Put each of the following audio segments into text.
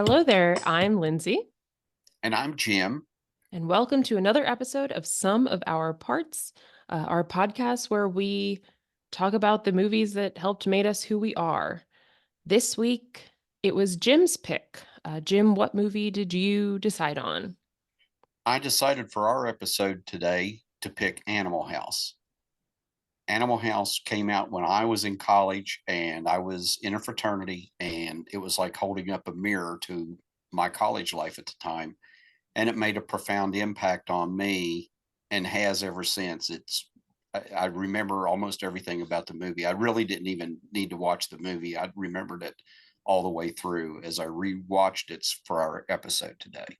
Hello there, I'm Lindsay, And I'm Jim. and welcome to another episode of Some of Our Parts, our podcast where we talk about the movies that helped made us who we are. This week, it was Jim's pick. Jim, what movie did you decide on? I decided for our episode today to pick Animal House. Animal House came out when I was in college and I was in a fraternity, and it was like holding up a mirror to my college life at the time. And it made a profound impact on me and has ever since. I remember almost everything about the movie. I really didn't even need to watch the movie. I remembered it all the way through as I rewatched it for our episode today.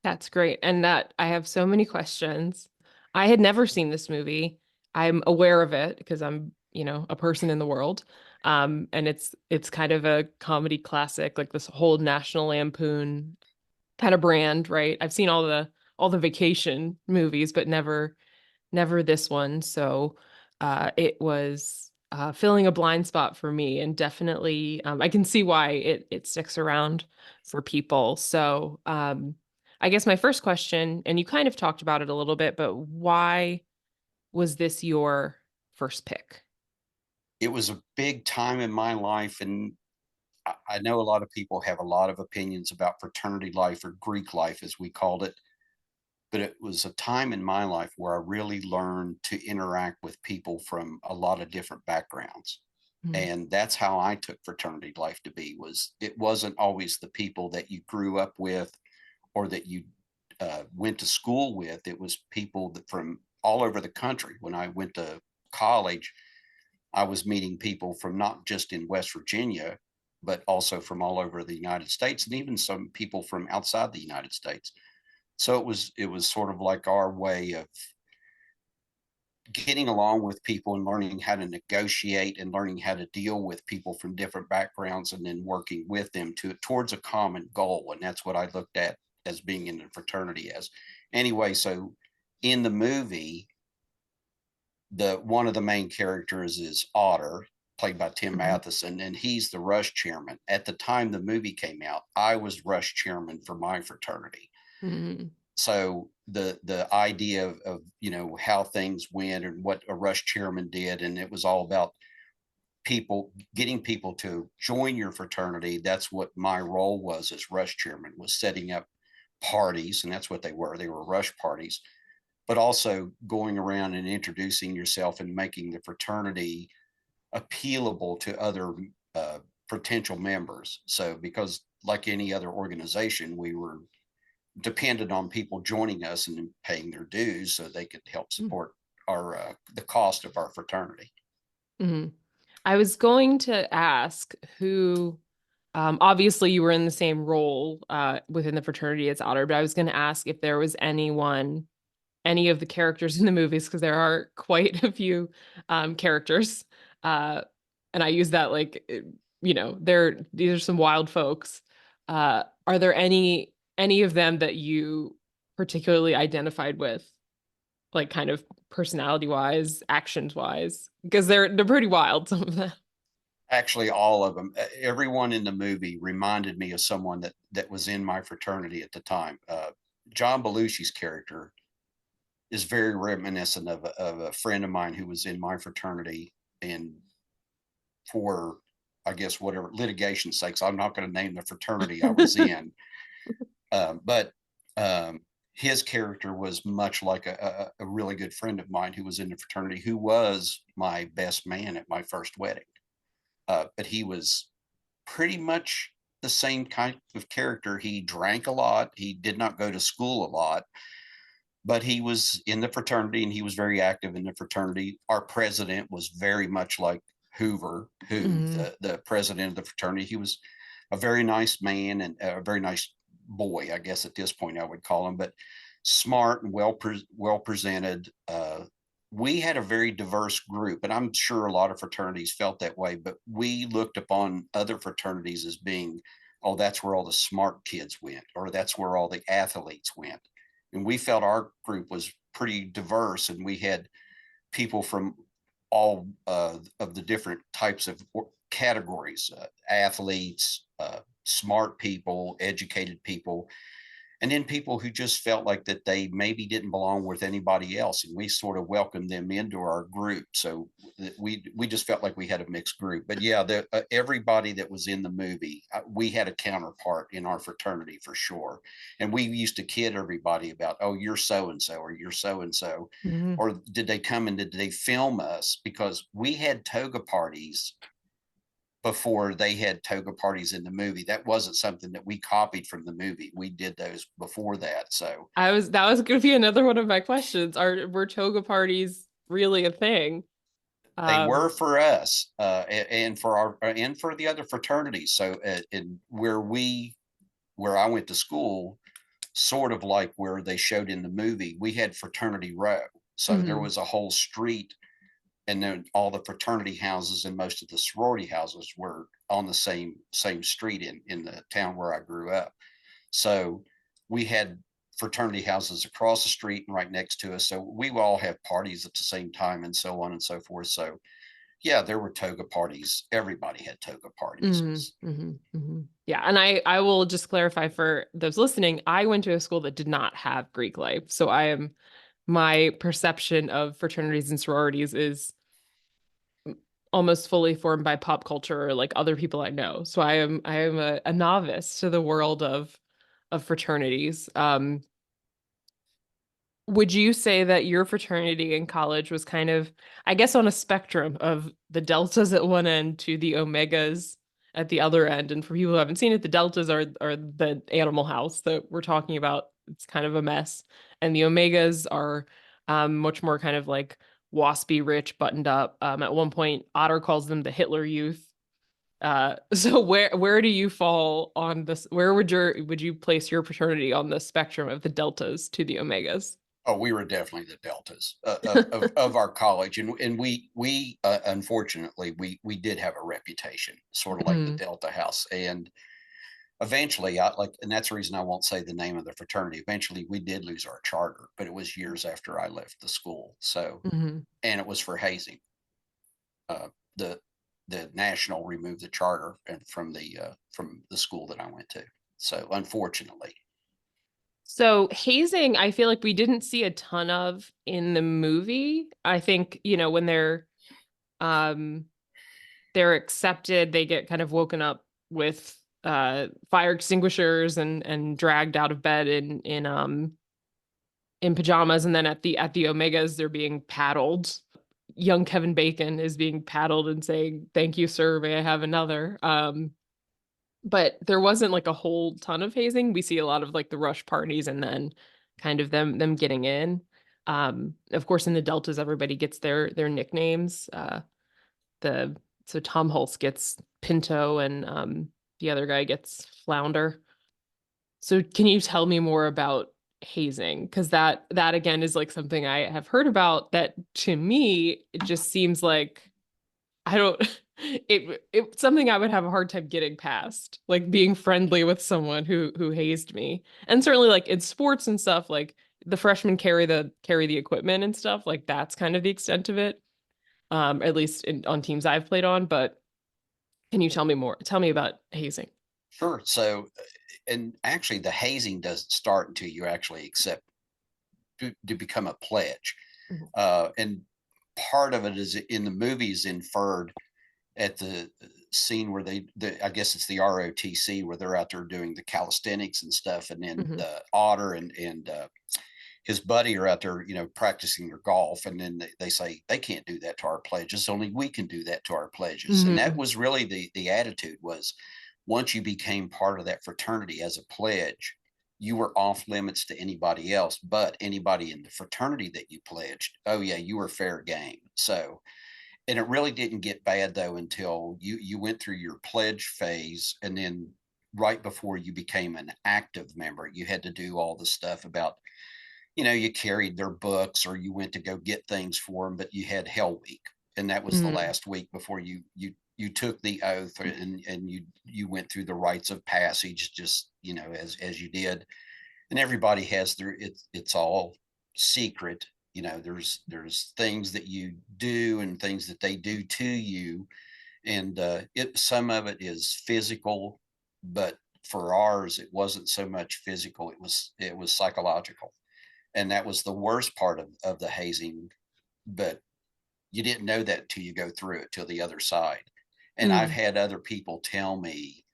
That's great. And that I have so many questions. I had never seen this movie. I'm aware of it because I'm a person in the world. And it's kind of a comedy classic, like this whole National Lampoon kind of brand, right? I've seen all the vacation movies, but never this one. So it was filling a blind spot for me, and definitely I can see why it sticks around for people. So I guess my first question, and you kind of talked about it a little bit, but why was this your first pick? It was a big time in my life, and I know a lot of people have a lot of opinions about fraternity life or Greek life, as we called it. But it was a time in my life where I really learned to interact with people from a lot of different backgrounds. Mm, And that's how I took fraternity life to be. Was it wasn't always the people that you grew up with or that you went to school with. It was people that from all over the country. When I went to college, I was meeting people from not just in West Virginia, but also from all over the United States, and even some people from outside the United States. So it was sort of like our way of getting along with people and learning how to negotiate and learning how to deal with people from different backgrounds, and then working with them towards a common goal. And that's what I looked at as being in a fraternity as. Anyway, so in the movie, the one of the main characters is Otter, played by Tim mhm, Matheson, and he's the rush chairman. At the time the movie came out, I was rush chairman for my fraternity. mhm, So the idea of how things went and what a rush chairman did, and it was all about people getting people to join your fraternity. That's what my role was as rush chairman, was setting up parties, and that's what they were rush parties, but also going around and introducing yourself and making the fraternity appealable to other potential members. So because like any other organization, we were dependent on people joining us and paying their dues so they could help support our the cost of our fraternity. mhm. I was going to ask who, obviously you were in the same role within the fraternity as Otter, but I was going to ask if there was any of the characters in the movies, because there are quite a few characters. Uh, and I use that like, these are some wild folks. Are there any of them that you particularly identified with, like kind of personality wise, actions wise? Because they're pretty wild, some of them. Actually, all of them, everyone in the movie reminded me of someone that was in my fraternity at the time. John Belushi's character is very reminiscent of a friend of mine who was in my fraternity, and for, I guess, whatever litigation sakes, I'm not going to name the fraternity I was in. But his character was much like a really good friend of mine who was in the fraternity, who was my best man at my first wedding. But he was pretty much the same kind of character. He drank a lot. He did not go to school a lot, but he was in the fraternity and he was very active in the fraternity. Our president was very much like Hoover, who Mhm. the president of the fraternity. He was a very nice man and a very nice boy, I guess at this point I would call him, but smart and well presented. We had a very diverse group, and I'm sure a lot of fraternities felt that way. But we looked upon other fraternities as being, oh, that's where all the smart kids went, or that's where all the athletes went. And we felt our group was pretty diverse, and we had people from all of the different types of categories, athletes, smart people, educated people, and then people who just felt like that they maybe didn't belong with anybody else, and we sort of welcomed them into our group. So we just felt like we had a mixed group. But yeah, everybody that was in the movie, we had a counterpart in our fraternity for sure, and we used to kid everybody about, oh, you're so and so, or you're so and so, Mhm. or did they come and did they film us, because we had toga parties before they had toga parties in the movie. That wasn't something that we copied from the movie. We did those before that. So That was going to be another one of my questions. Were toga parties really a thing? they were Um, for us, and for our and for the other fraternities. So and where I went to school, sort of like where they showed in the movie, we had fraternity row. So there mhm, was a whole street, and then all the fraternity houses and most of the sorority houses were on the same street in the town where I grew up. So we had fraternity houses across the street and right next to us. So we would all have parties at the same time and so on and so forth. So yeah, there were toga parties. Everybody had toga parties. It mhm, was, mhm, mhm. Yeah, and I will just clarify for those listening, I went to a school that did not have Greek life. So my perception of fraternities and sororities is almost fully formed by pop culture or like other people I know. So I am a novice to the world of fraternities. Would you say that your fraternity in college was kind of, I guess, on a spectrum of the deltas at one end to the omegas at the other end? And for people who haven't seen it, the deltas are the Animal House that we're talking about. It's kind of a mess, and the omegas are much more kind of like waspy, rich, buttoned up. At one point, Otter calls them the Hitler Youth. So where do you fall on this? Where would you place your fraternity on the spectrum of the deltas to the omegas? oh, we were definitely the deltas of our college, and we unfortunately we did have a reputation, sort of like the Mm, Delta House, and eventually I like, and that's the reason I won't say the name of the fraternity. Eventually we did lose our charter, but it was years after I left the school. So, mhm. and it was for hazing. Uh, the the national removed the charter and from the school that I went to. So unfortunately, So hazing, I feel like we didn't see a ton of in the movie. I think, when um they're accepted, they get kind of woken up with fire extinguishers and dragged out of bed in pajamas, and then at the Omegas they're being paddled. Young Kevin Bacon is being paddled and saying, "Thank you, sir. May I have another?" But there wasn't like a whole ton of hazing. We see a lot of like the rush parties and then kind of them getting in. Of course, in the deltas, everybody gets their nicknames. The So Tom Hulse gets Pinto, and the other guy gets Flounder. So can you tell me more about hazing? Because that again is like something I have heard about. That to me, it just seems like I don't it's something I would have a hard time getting past, like being friendly with someone who hazed me. And certainly like in sports and stuff, like the freshmen carry the equipment and stuff, like that's kind of the extent of it. At least on teams I've played on, but can you tell me more? Tell me about hazing. sure. So, and actually, the hazing doesn't start until you actually accept to become a pledge. Mhm. And part of it is in the movies inferred at the scene where I guess it's the ROTC where they're out there doing the calisthenics and stuff, and then Mhm. the Otter and his buddy are out there, practicing their golf, and then they say they can't do that to our pledges. Only we can do that to our pledges, and that Mhm. was really the attitude was once you became part of that fraternity as a pledge, you were off limits to anybody else, but anybody in the fraternity that you pledged, oh yeah, you were fair game. So, and it really didn't get bad though until you went through your pledge phase, and then right before you became an active member, you had to do all the stuff about, you carried their books or you went to go get things for them, but you had Hell Week, and that was the Mhm. last week before you took the oath, and you went through the rites of passage, just as you did, and everybody has it's all secret. There's things that you do and things that they do to you, and it some of it is physical but for ours, it wasn't so much physical, it was psychological. And that was the worst part of the hazing, but you didn't know that until you go through it, till the other side. And I've Mm. had other people tell me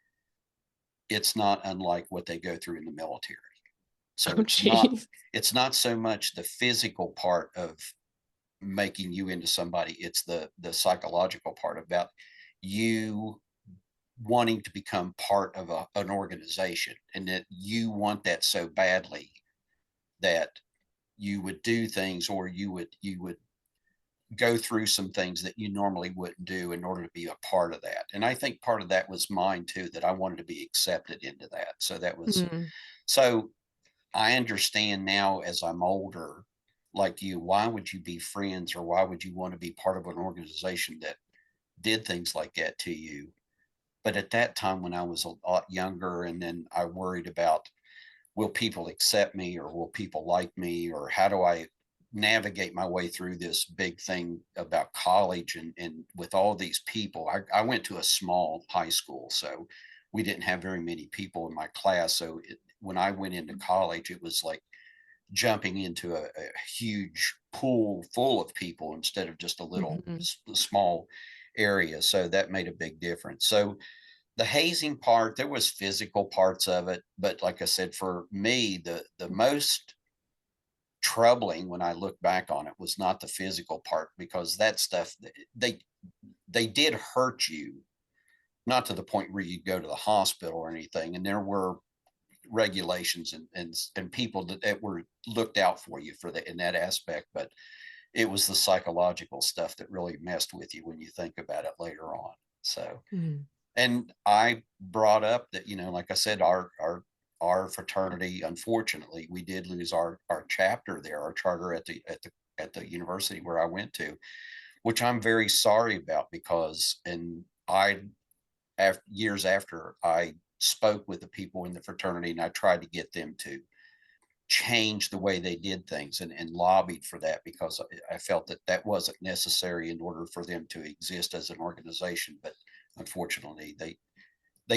it's not unlike what they go through in the military. So Oh, geez. it's not so much the physical part of making you into somebody, it's the psychological part about you wanting to become part of an organization, and that you want that so badly that you would do things, or you would go through some things that you normally wouldn't do in order to be a part of that. And I think part of that was mine too, that I wanted to be accepted into that. So that was, Mm. so I understand now as I'm older, like you, why would you be friends, or why would you want to be part of an organization that did things like that to you? But at that time, when I was a lot younger, and then I worried about, will people accept me, or will people like me, or how do I navigate my way through this big thing about college, and with all these people. I went to a small high school, so we didn't have very many people in my class. So when I went into college, it was like jumping into a huge pool full of people instead of just a little Mhm. small area. So that made a big difference. So the hazing part, there was physical parts of it, but like I said, for me, the most troubling when I look back on it was not the physical part, because that stuff, they they did hurt you, not to the point where you go to the hospital or anything. And there were regulations and people that were looked out for you for that in that aspect, but it was the psychological stuff that really messed with you when you think about it later on. So, Mm. and I brought up that, like I said, our fraternity, unfortunately, we did lose our chapter there, our charter at the university where I went to, which I'm very sorry about, because and I after years after, I spoke with the people in the fraternity, and I tried to get them to change the way they did things, and lobbied for that, because I felt that that wasn't necessary in order for them to exist as an organization. But unfortunately, they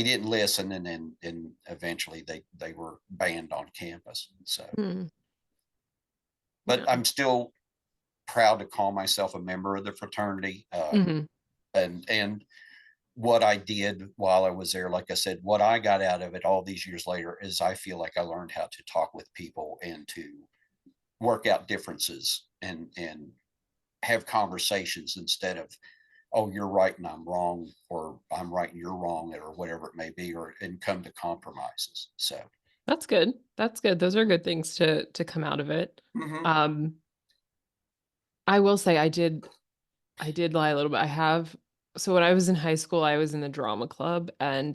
didn't listen, and eventually they were banned on campus. So, Mm. but Yeah. I'm still proud to call myself a member of the fraternity, Mhm. and what I did while I was there, like I said, what I got out of it all these years later is I feel like I learned how to talk with people, and to work out differences, and have conversations, instead of, oh, you're right and I'm wrong, or I'm right and you're wrong, or whatever it may be, or and come to compromises. So, That's good. That's good. Those are good things to come out of it. mhm. Um, I will say I did lie a little bit. I have so when I was in high school, I was in the drama club, and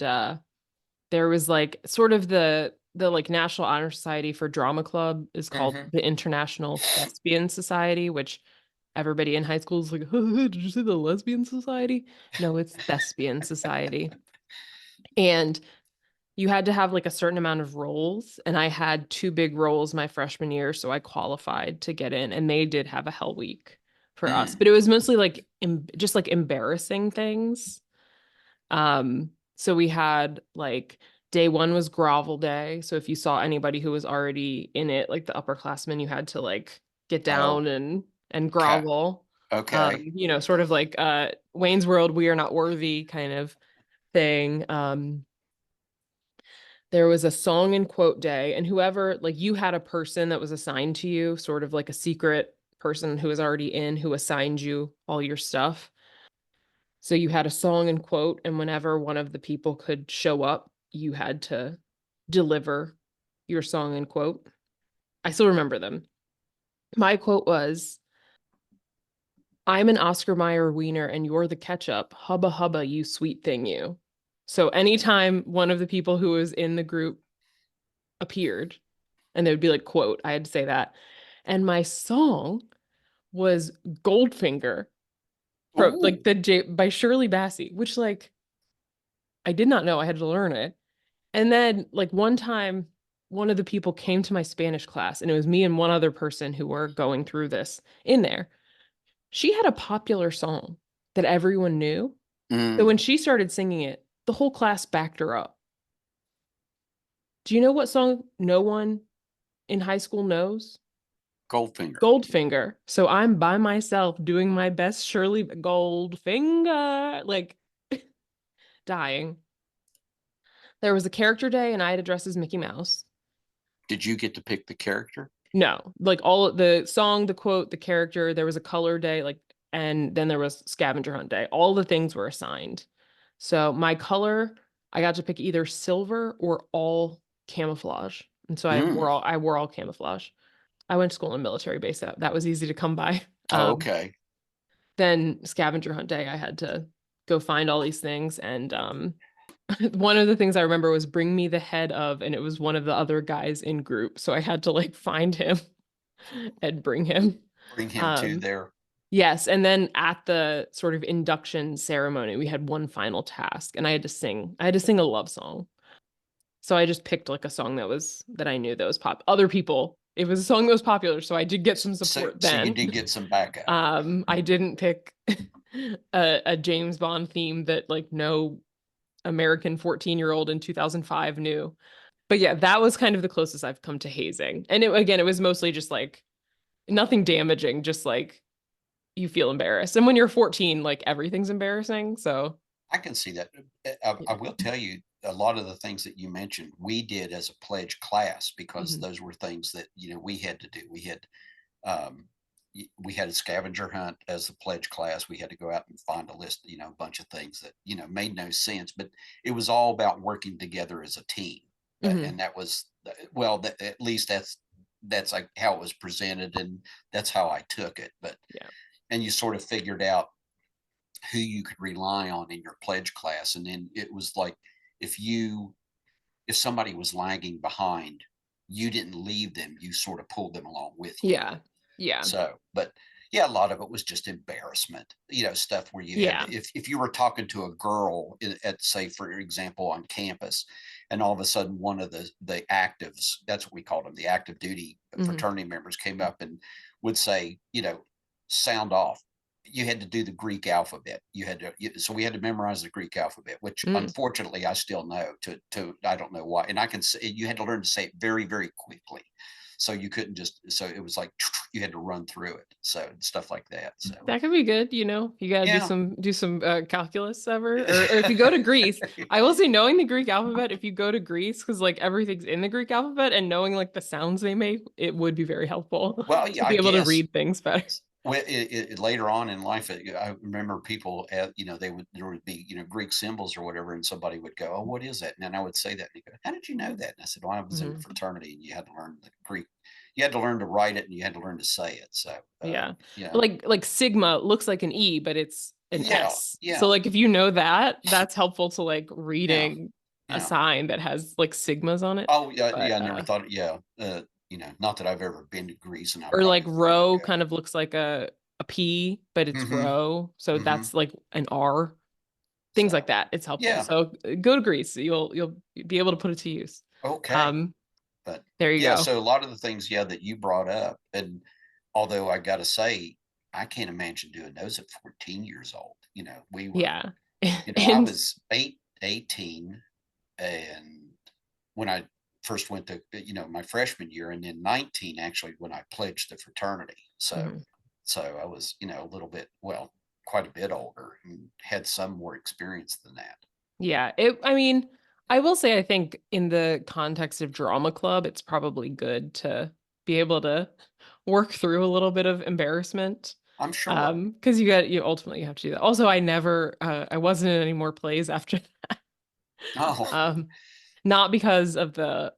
there was like sort of the like National Honor Society for Drama Club is called Mhm. the International Thespian Society, which everybody in high school is like, did you say the Lesbian Society? No, it's Thespian Society. And you had to have like a certain amount of roles, and I had two big roles my freshman year, so I qualified to get in, and they did have a hell week for us, Mm. but it was mostly like just like embarrassing things. So we had like day one was grovel day. So if you saw anybody who was already in it, like the upperclassmen, you had to like get Oh, down and okay. grovel. Okay. Sort of like Wayne's World, we are not worthy kind of thing. There was a song and quote day, and whoever, like, you had a person that was assigned to you, sort of like a secret person who was already in, who assigned you all your stuff. So you had a song and quote, and whenever one of the people could show up, you had to deliver your song and quote. I still remember them. My quote was, I'm an Oscar Mayer wiener and you're the ketchup. Hubba hubba, you sweet thing, you. So anytime one of the people who was in the group appeared, and they would be like, quote, I had to say that. And my song was Goldfinger, from Ooh. like by Shirley Bassey, which like I did not know. I had to learn it. And then, like, one time, one of the people came to my Spanish class, and it was me and one other person who were going through this in there. She had a popular song that everyone knew. So Mm. when she started singing it, the whole class backed her up. Do you know what song no one in high school knows? Goldfinger. Goldfinger. So I'm by myself doing my best Shirley Goldfinger, like dying. There was a character day and I had to dress as Mickey Mouse. Did you get to pick the character? No, like all the song, the quote, the character, there was a color day, like, and then there was scavenger hunt day. All the things were assigned. So my color, I got to pick either silver or all camouflage. And so Mm. I wore all camouflage. I went to school in a military base. That was easy to come by. Oh, okay. Then scavenger hunt day, I had to go find all these things. And one of the things I remember was bring me the head of, and it was one of the other guys in group. So I had to like find him and bring him. Bring him to Um, there. yes. And then at the sort of induction ceremony, we had one final task and I had to sing. I had to sing a love song. So I just picked like a song that I knew that was pop. Other people, it was a song that was popular, so I did get some support So you then. did get some backup. I didn't pick a James Bond theme that like no American 14-year-old in 2005 knew. But yeah, that was kind of the closest I've come to hazing. And it was mostly just like nothing damaging, just like you feel embarrassed. And when you're 14, like everything's embarrassing. So I can see that. I will tell you a lot of the things that you mentioned, we did as a pledge class because mhm. those were things that, we had to do. Um, we had a scavenger hunt as the pledge class. We had to go out and find a list, a bunch of things that, made no sense, but it was all about working together as a team. Mhm. And that was, well, at least that's like how it was presented. And that's how I took it. But, Yeah. and you sort of figured out who you could rely on in your pledge class. And then it was like, if somebody was lagging behind, you didn't leave them, you sort of pulled them along with you. Yeah. Yeah. So, but yeah, a lot of it was just embarrassment, stuff where you had Yeah. to, if you were talking to a girl at, say, for example, on campus, and all of a sudden one of the actives, that's what we called them, the active duty Mhm. fraternity members came up and would say, sound off. You had to do the Greek alphabet. So we had to memorize the Greek alphabet, which Mm. unfortunately I still know I don't know why. And I can say, you had to learn to say it very, very quickly. So you couldn't so it was like, you had to run through it. So stuff like that. So That could be good, You got to yeah. do some calculus ever, or if you go to Greece, I will say knowing the Greek alphabet. If you go to Greece, because like everything's in the Greek alphabet, and knowing like the sounds they make, it would be very helpful Well, to yeah, I be able to guess. read things better. Well, later on in life, I remember people, there would be, Greek symbols or whatever, and somebody would go, "Oh, what is that?" And then I would say that, and they go, "How did you know that?" And I said, "Well, I was in a Mhm. fraternity, and you had to learn the Greek. You had to learn to write it, and you had to learn to say it." So, Yeah, yeah, like sigma looks like an E, but it's an yeah, S. So yeah, like if you know that, that's helpful to like yeah, reading a yeah. sign that has like sigmas on it. Oh, yeah, But yeah. I never thought. Yeah, not that I've ever been to Greece, and I or like probably will never row go. kind of looks like a P, but it's Mm-hmm. row. So Mm-hmm. that's like an R. Things like So, that. It's helpful. yeah, So go to Greece. You'll be able to put it to use. okay. Um, But there you yeah, go. so a lot of the things, yeah, that you brought up, and although I got to say, I can't imagine doing those at 14 years old. We were, Yeah. I And was 18, and when I first went to, my freshman year, and then 19 actually when I pledged the fraternity. So, mhm. I was, a little bit, well, quite a bit older and had some more experience than that. Yeah, I mean, I will say I think in the context of drama club, it's probably good to be able to work through a little bit of embarrassment. I'm sure. Because you ultimately have to do that. Also, I wasn't in any more plays after Oh, um not because of the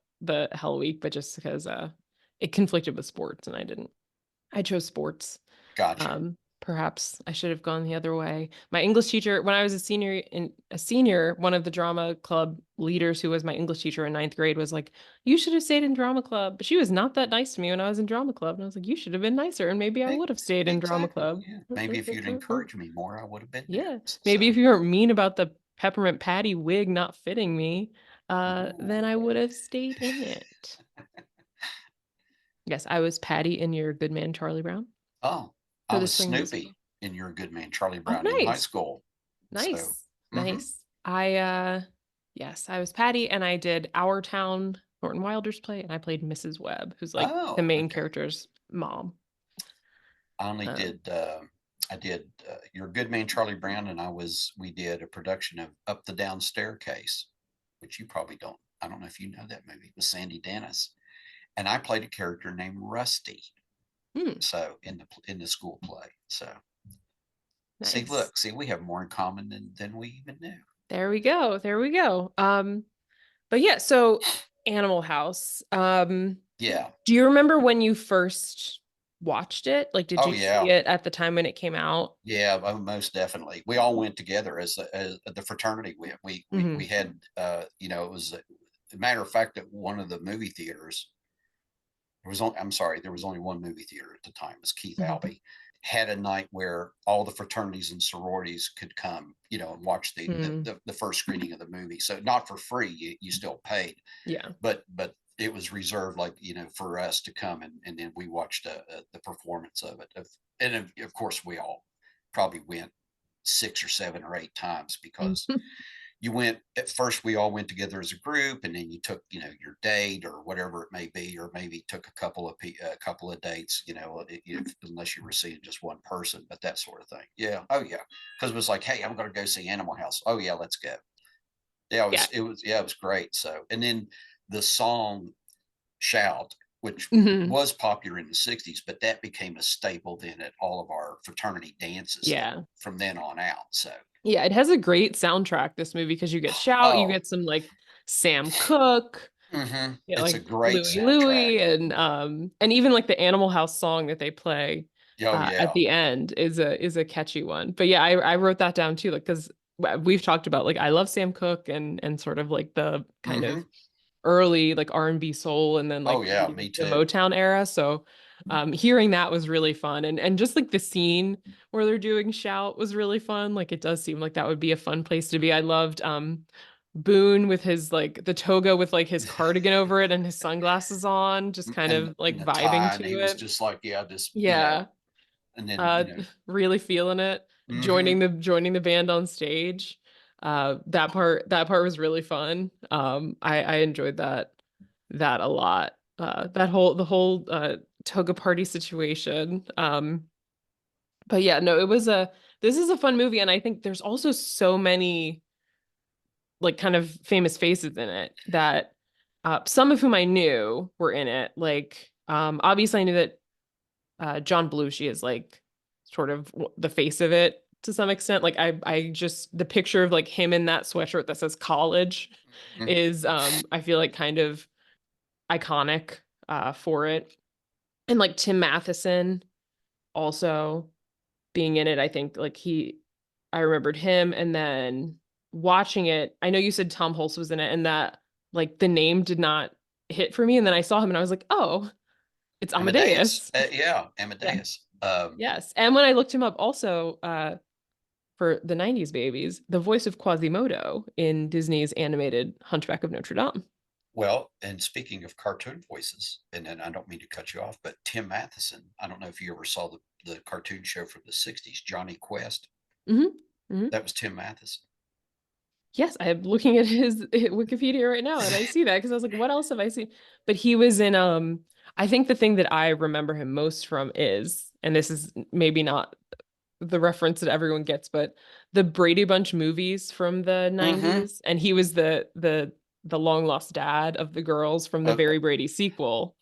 Hell Week, but just because it conflicted with sports and I chose sports. gotcha. Perhaps I should have gone the other way. My English teacher, when I was a senior, one of the drama club leaders who was my English teacher in ninth grade was like, "You should have stayed in drama club." But she was not that nice to me when I was in drama club, and I was like, "You should have been nicer, and maybe I would have stayed in drama Exactly. club." Yeah. Maybe if you'd encouraged me more, I would have been there. Yeah, maybe So, if you weren't mean about the peppermint patty wig not fitting me, then I ooh. would have stayed in it. Yes, I was Patty in Your Good Man Charlie Brown Oh, I for the was spring musical. Snoopy in You're a Good Man, Charlie Oh, Brown in high nice. school. So, Nice. hmm Nice. Yes, I was Patty and I did Our Town Thornton Wilder's play, and I played Mrs. Webb, who's like the Oh, main okay. character's mom. I only Um, did, I did Your Good Man, Charlie Brown, and we did a production of Up the Down Staircase, which you probably don't, I don't know if you know that movie, with Sandy Dennis. And I played a character named Rusty. hmm, So in the school play. So see, nice. look, see, we have more in common than we even knew. There we go. There we go. But yeah, so Animal House. Yeah. Do you remember when you first watched it? Like, did Oh you see yeah. it at the time when it came out? Yeah, most definitely. We all went together as the fraternity. We Hmm. had, it was a matter of fact that one of the movie theaters, I'm sorry, there was only one movie theater at the time. It was Keith Hmm. Albee, had a night where all the fraternities and sororities could come, and watch Hmm. the first screening of the movie. So not for free, you still paid, Yeah. but it was reserved, like, for us to come, and then we watched the performance of it. And of course, we all probably went 6 or 7 or 8 times, because you went at first, we all went together as a group, and then you took, your date or whatever it may be, or maybe took a couple of dates, unless you were seeing just one person, but that sort of thing. Yeah. Oh yeah. Because it was like, hey, I'm going to go see Animal House. Oh yeah, let's go. Yeah, Yeah. it was great. So, and then the song Shout, which Hmm. was popular in the 60s, but that became a staple then at all of our fraternity dances then Yeah. from then on out. So, Yeah, it has a great soundtrack, this movie, because you get Shout, you oh, get some like Sam Cooke, yeah, it's a like great Louie soundtrack. Louie, and even like the Animal House song that they play Oh at yeah. the end is a catchy one. But yeah, I wrote that down too, like because we've talked about like I love Sam Cooke and sort of like the kind of Hmm. early like R&B soul and then Oh like yeah, maybe me the too. Motown era. So hearing that was really fun and just like the scene where they're doing Shout was really fun. Like it does seem like that would be a fun place to be. I loved Boone with his like the toga with like his cardigan over it and his sunglasses on, just kind of like And the vibing tie, and he to was it. just like, yeah, just, Yeah. and then, Uh really feeling it, hmm joining the band on stage. That part was really fun. I enjoyed that a lot. The whole toga party situation. But yeah, no, this is a fun movie, and I think there's also so many like kind of famous faces in it that some of whom I knew were in it. Like obviously I knew that John Belushi is like sort of the face of it to some extent. Like I just the picture of like him in that sweatshirt that says college is I feel like kind of iconic for it. And like Tim Matheson also being in it, I think like I remembered him. And then watching it, I know you said Tom Hulce was in it, and that like the name did not hit for me. And then I saw him and I was like, oh, it's Amadeus. Amadeus. Yeah, Yeah. Amadeus. Yes. And when I looked him up also for the 90s babies, the voice of Quasimodo in Disney's animated Hunchback of Notre Dame. Well, and speaking of cartoon voices, and then I don't mean to cut you off, but Tim Matheson, I don't know if you ever saw the cartoon show from the 60s, Johnny Quest. Hmm. Hmm. That was Tim Matheson. Yes, I am looking at his Wikipedia right now and I see that because I was like, what else have I seen? But he was in I think the thing that I remember him most from is, and this is maybe not the reference that everyone gets, but the Brady Bunch movies from the Hmm. 90s. And he was the long lost dad of the girls from the Uh, Very Brady sequel.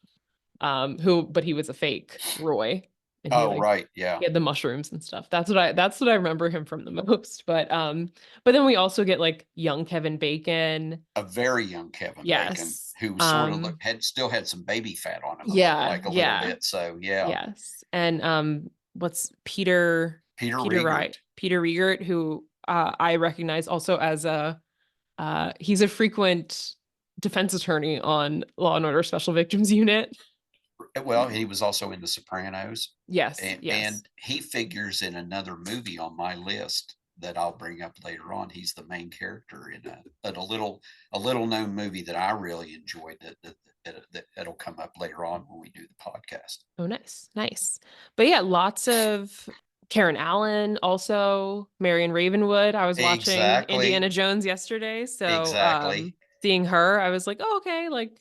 But he was a fake Roy. And oh, right. Yeah. he had the mushrooms and stuff. That's what I remember him from the most. But then we also get like young Kevin Bacon. A very young Kevin Bacon, Yes. who sort of still had some baby fat on him, Yeah, like a little yeah. bit. So yeah, Yes. And what's Peter Peter Peter Wright, Riegert. Peter Riegert, who I recognize also as a he's a frequent defense attorney on Law and Order Special Victims Unit. Well, he was also in The Sopranos, Yes, and yes. he figures in another movie on my list that I'll bring up later on. He's the main character in a little known movie that I really enjoyed, that'll come up later on when we do the podcast. Oh, nice, nice. But yeah, lots of Karen Allen, also Marion Ravenwood. I was watching Exactly, Indiana Jones yesterday, so exactly. seeing her, I was like, oh, okay, like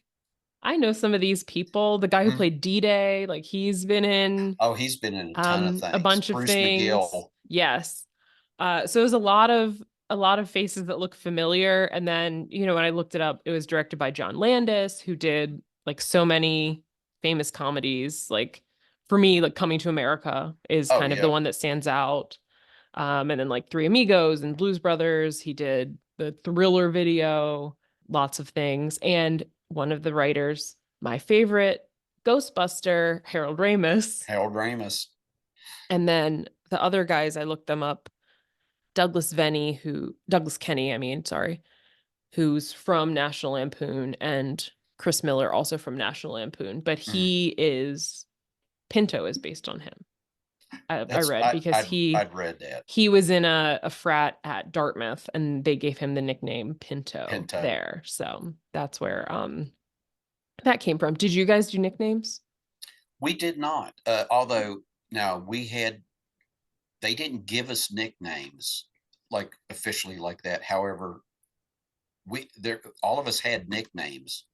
I know some of these people. The guy who Mhm. played D-Day, like he's been in Oh, he's been in a ton of a things. bunch of Bruce things. McGill. Yes. So there's a lot of faces that look familiar. And then, you know, when I looked it up, it was directed by John Landis, who did like so many famous comedies. Like for me, like Coming to America is Oh kind of the yeah. one that stands out. And then like Three Amigos and Blues Brothers. He did the Thriller video, lots of things. And one of the writers, my favorite, Ghostbuster, Harold Ramis. Harold Ramis. And then the other guys, I looked them up. Douglas Kenny, I mean, sorry, who's from National Lampoon, and Chris Miller, also from National Lampoon, but Mhm. Pinto is based on him. I That's read because I'd read that. he was in a frat at Dartmouth and they gave him the nickname Pinto Pinto. there. So that's where that came from. Did you guys do nicknames? We did not. Although now we had, they didn't give us nicknames like officially like that. However, we there all of us had nicknames,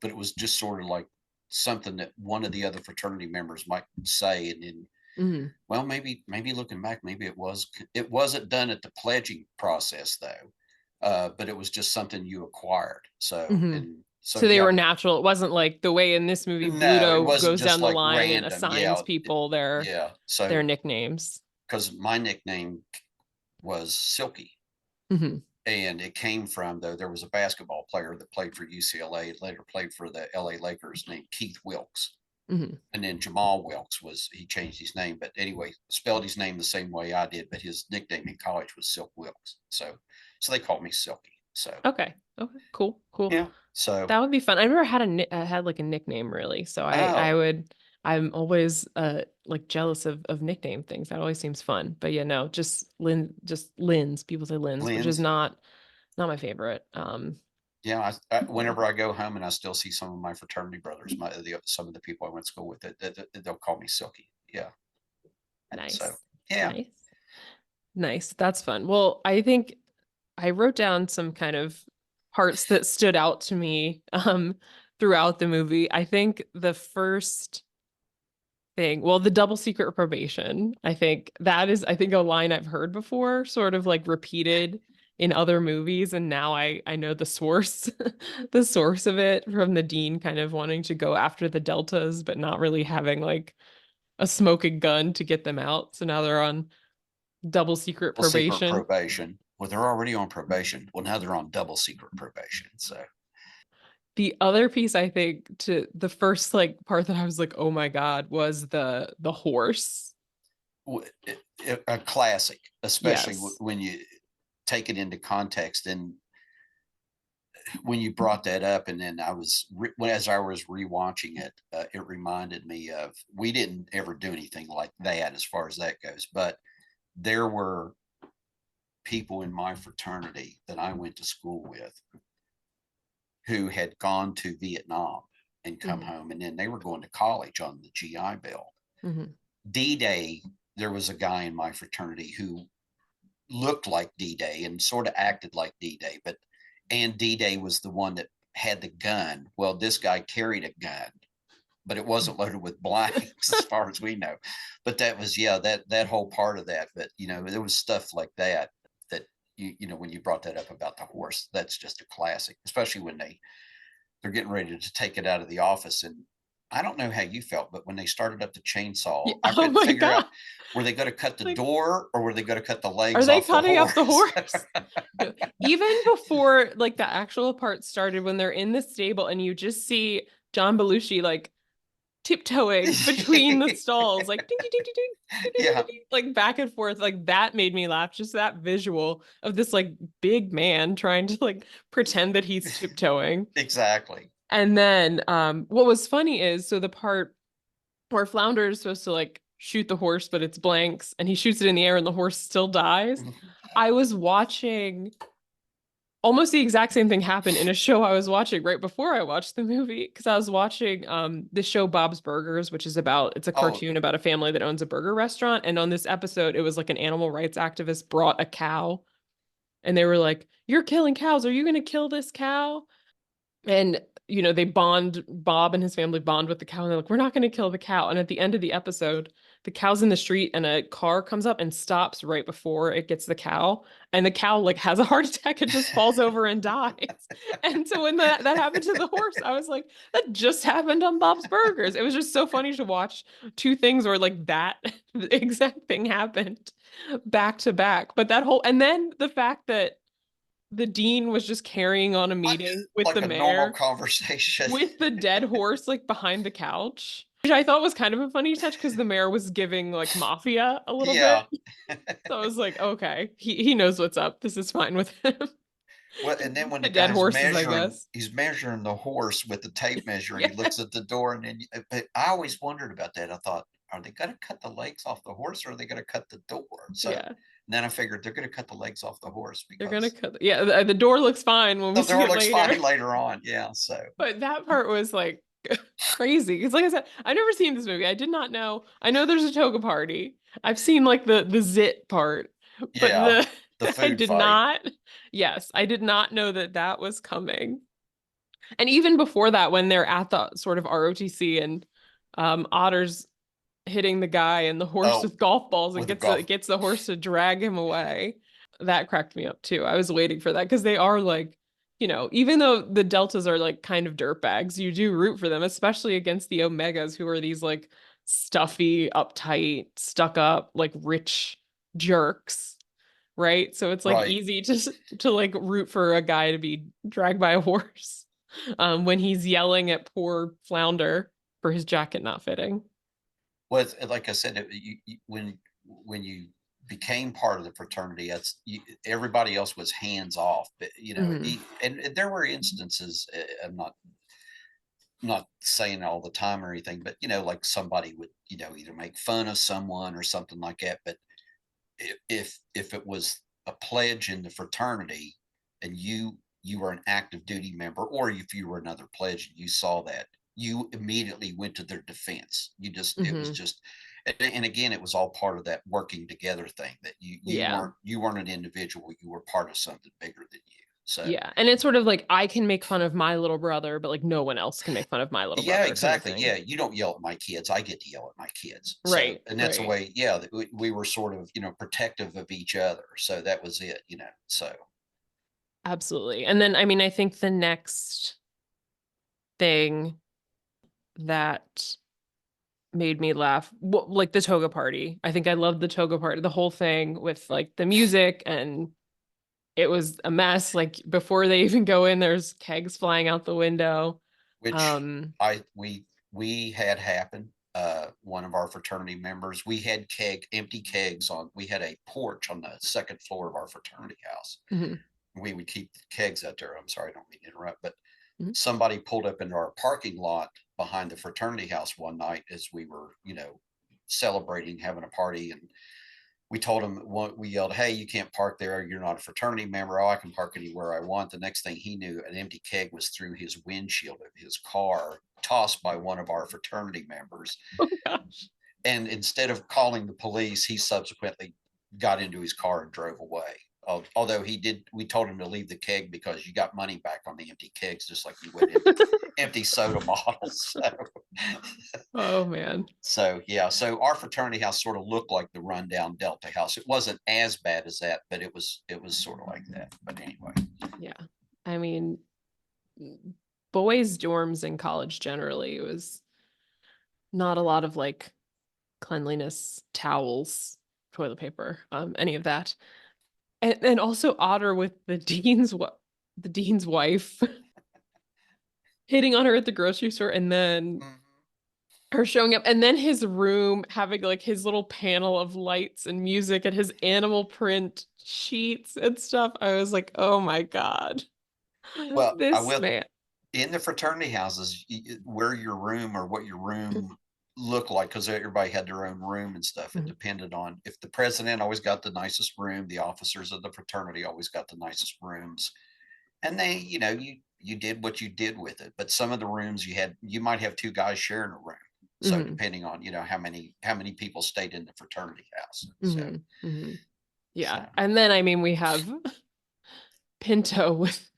but it was just sort of like something that one of the other fraternity members might say, and then, Hmm. well, maybe looking back, maybe it wasn't done at the pledging process though, but it was just something you acquired. So Hmm. and so So they yeah, were natural. It wasn't like the way in this movie no, it Bluto wasn't goes just down the like line and random. assigns Yeah, people yeah. their So nicknames. because my nickname was Silky. Hmm. And it came from, though, there was a basketball player that played for UCLA, later played for the LA Lakers, named Keith Wilkes. Hmm. And then Jamal Wilkes he changed his name, but anyway, spelled his name the same way I did, but his nickname in college was Silk Wilkes. So they called me Silky. So Okay. Okay. Cool. Cool. yeah. So, That would be fun. I never had I had like a nickname really. So oh, I'm always like jealous of nickname things. That always seems fun. But yeah, no, just Lynn's. People say Lynn's, which is Lynn's. not my favorite. Yeah. Whenever I go home and I still see some of my fraternity brothers, some of the people I went to school with, they'll call me Silky. Yeah. So, Nice. yeah. Nice. Nice. That's fun. Well, I think I wrote down some kind of parts that stood out to me throughout the movie. I think the first thing, well, the double secret probation, I think a line I've heard before, sort of like repeated in other movies, and now I know the source, the source of it from the dean kind of wanting to go after the deltas, but not really having like a smoking gun to get them out. So now they're on double secret Double secret probation. probation. Well, they're already on probation. Well, now they're on double secret probation. So The other piece I think to the first like part that I was like, oh my God, was the horse. a classic, especially Yes. when you take it into context. And when you brought that up, and then as I was rewatching it, it reminded me of, we didn't ever do anything like that as far as that goes, but there were people in my fraternity that I went to school with who had gone to Vietnam and come Hmm. home, and then they were going to college on the GI Bill. Hmm. D-Day, there was a guy in my fraternity who looked like D-Day and sort of acted like D-Day, and D-Day was the one that had the gun. Well, this guy carried a gun, but it wasn't loaded with blanks as far as we know. But that was, yeah, that whole part of that. But there was stuff like that when you brought that up about the horse, that's just a classic, especially when they're getting ready to take it out of the office. And I don't know how you felt, but when they started up the Yeah. chainsaw, I Oh couldn't my figure God. out, were they going to cut the Like, door or were they going to cut the are legs they off the cutting up the horse? horse? No. Even before like the actual part started, when they're in the stable and you just see John Belushi like tiptoeing between the stalls, like ding, ding, ding, ding, ding, ding, ding, ding, Yeah, ding, like back and forth, like that made me laugh. Just that visual of this like big man trying to like pretend that he's tiptoeing. exactly. And then what was funny is so the part where Flounder is supposed to like shoot the horse, but it's blanks, and he shoots it in the air and the horse still dies. I was watching almost the exact same thing happen in a show I was watching right before I watched the movie, because I was watching the show Bob's Burgers, which is it's a Oh, cartoon about a family that owns a burger restaurant. And on this episode, it was like an animal rights activist brought a cow and they were like, "You're killing cows. Are you going to kill this cow?" And you know, they bond, Bob and his family bond with the cow, and they're like, we're not going to kill the cow. And at the end of the episode, the cow's in the street and a car comes up and stops right before it gets the cow. And the cow like has a heart attack and just falls over and dies. And so when that happened to the horse, I was like, that just happened on Bob's Burgers. It was just so funny to watch two things where like that exact thing happened back to back. But that whole, and then the fact that the dean was just carrying on a meeting with Like the a normal mayor conversation. with the dead horse like behind the couch, which I thought was kind of a funny touch because the mayor was giving like mafia a little bit. Yeah. So I was like, okay, he knows what's up. This is fine with him. Well, and then when The the dead guy's horses, I measuring, guess. he's measuring the horse with the tape measure, and Yeah. he looks at the door, and then but I always wondered about that. I thought, are they going to cut the legs off the horse, or are they going to cut the door? So Yeah. then I figured they're going to cut the legs off the horse They're gonna because cut. Yeah, the door looks fine when we the see door it looks later. fine later on. Yeah. So But that part was like crazy. Because like I said, I've never seen this movie. I did not know. I know there's a toga party. I've seen like the zit part, but yeah, the I food did fight. not. Yes, I did not know that that was coming. And even before that, when they're at the sort of ROTC and Otter's hitting the guy and the horse Oh, with golf balls and with the gets golf. gets the horse to drag him away. That cracked me up too. I was waiting for that because they are like, you know, even though the Deltas are like kind of dirtbags, you do root for them, especially against the Omegas, who are these like stuffy, uptight, stuck up, like rich jerks, right? So it's like Right. easy to like root for a guy to be dragged by a horse when he's yelling at poor Flounder for his jacket not fitting. Well, like I said, when you became part of the fraternity, everybody else was hands off. But Mhm. and there were instances. I'm not saying all the time or anything, but like somebody would either make fun of someone or something like that. But if it was a pledge in the fraternity, and you were an active duty member, or if you were another pledge and you saw that, you immediately went to their defense. It was Mhm. just, and again, it was all part of that working together thing, that Yeah. you weren't an individual, you were part of something bigger than you. So Yeah. And it's sort of like I can make fun of my little brother, but like no one else can make fun of my little yeah, brother kind of exactly. thing. Yeah, you don't yell at my kids, I get to yell at my kids. So, Right. and that's the Right. way, yeah, that we were sort of protective of each other. So that was it. So Absolutely. And then I mean, I think the next thing that made me laugh, like the toga party. I think I loved the toga party, the whole thing with like the music, and it was a mess. Like before they even go in, there's kegs flying out the window. which Um, we had happen. One of our fraternity members, we had empty kegs on. We had a porch on the second floor of our fraternity house. mhm, We would keep the kegs out there. I'm sorry, I don't mean to interrupt, but mhm. somebody pulled up into our parking lot behind the fraternity house one night as we were, celebrating, having a party, and we told him, we yelled, "Hey, you can't park there. You're not a fraternity member. Oh, I can park anywhere I want." The next thing he knew, an empty keg was through his windshield of his car, tossed by one of our fraternity members. Oh gosh. And instead of calling the police, he subsequently got into his car and drove away. Although we told him to leave the keg because you got money back on the empty kegs, just like you would empty soda bottles. Oh man. So yeah, so our fraternity house sort of looked like the rundown Delta house. It wasn't as bad as that, but it was sort of like that. But anyway, Yeah. I mean, boys' dorms in college generally, it was not a lot of like cleanliness, towels, toilet paper, any of that. And also Otter with the dean's wife hitting on her at the grocery store, and then mhm. her showing up, and then his room having like his little panel of lights and music and his animal print sheets and stuff. I was like, oh my God. Well, I This will, man. in the fraternity houses, where your room or what your room looked like, because everybody had their own room and stuff. It Mhm. depended on if the president always got the nicest room, the officers of the fraternity always got the nicest rooms, and they, you did what you did with it. But some of the rooms you might have two guys sharing a room. So Mhm. depending on how many people stayed in the fraternity house. So Mhm. Mhm. so Yeah. And then I mean we have Pinto with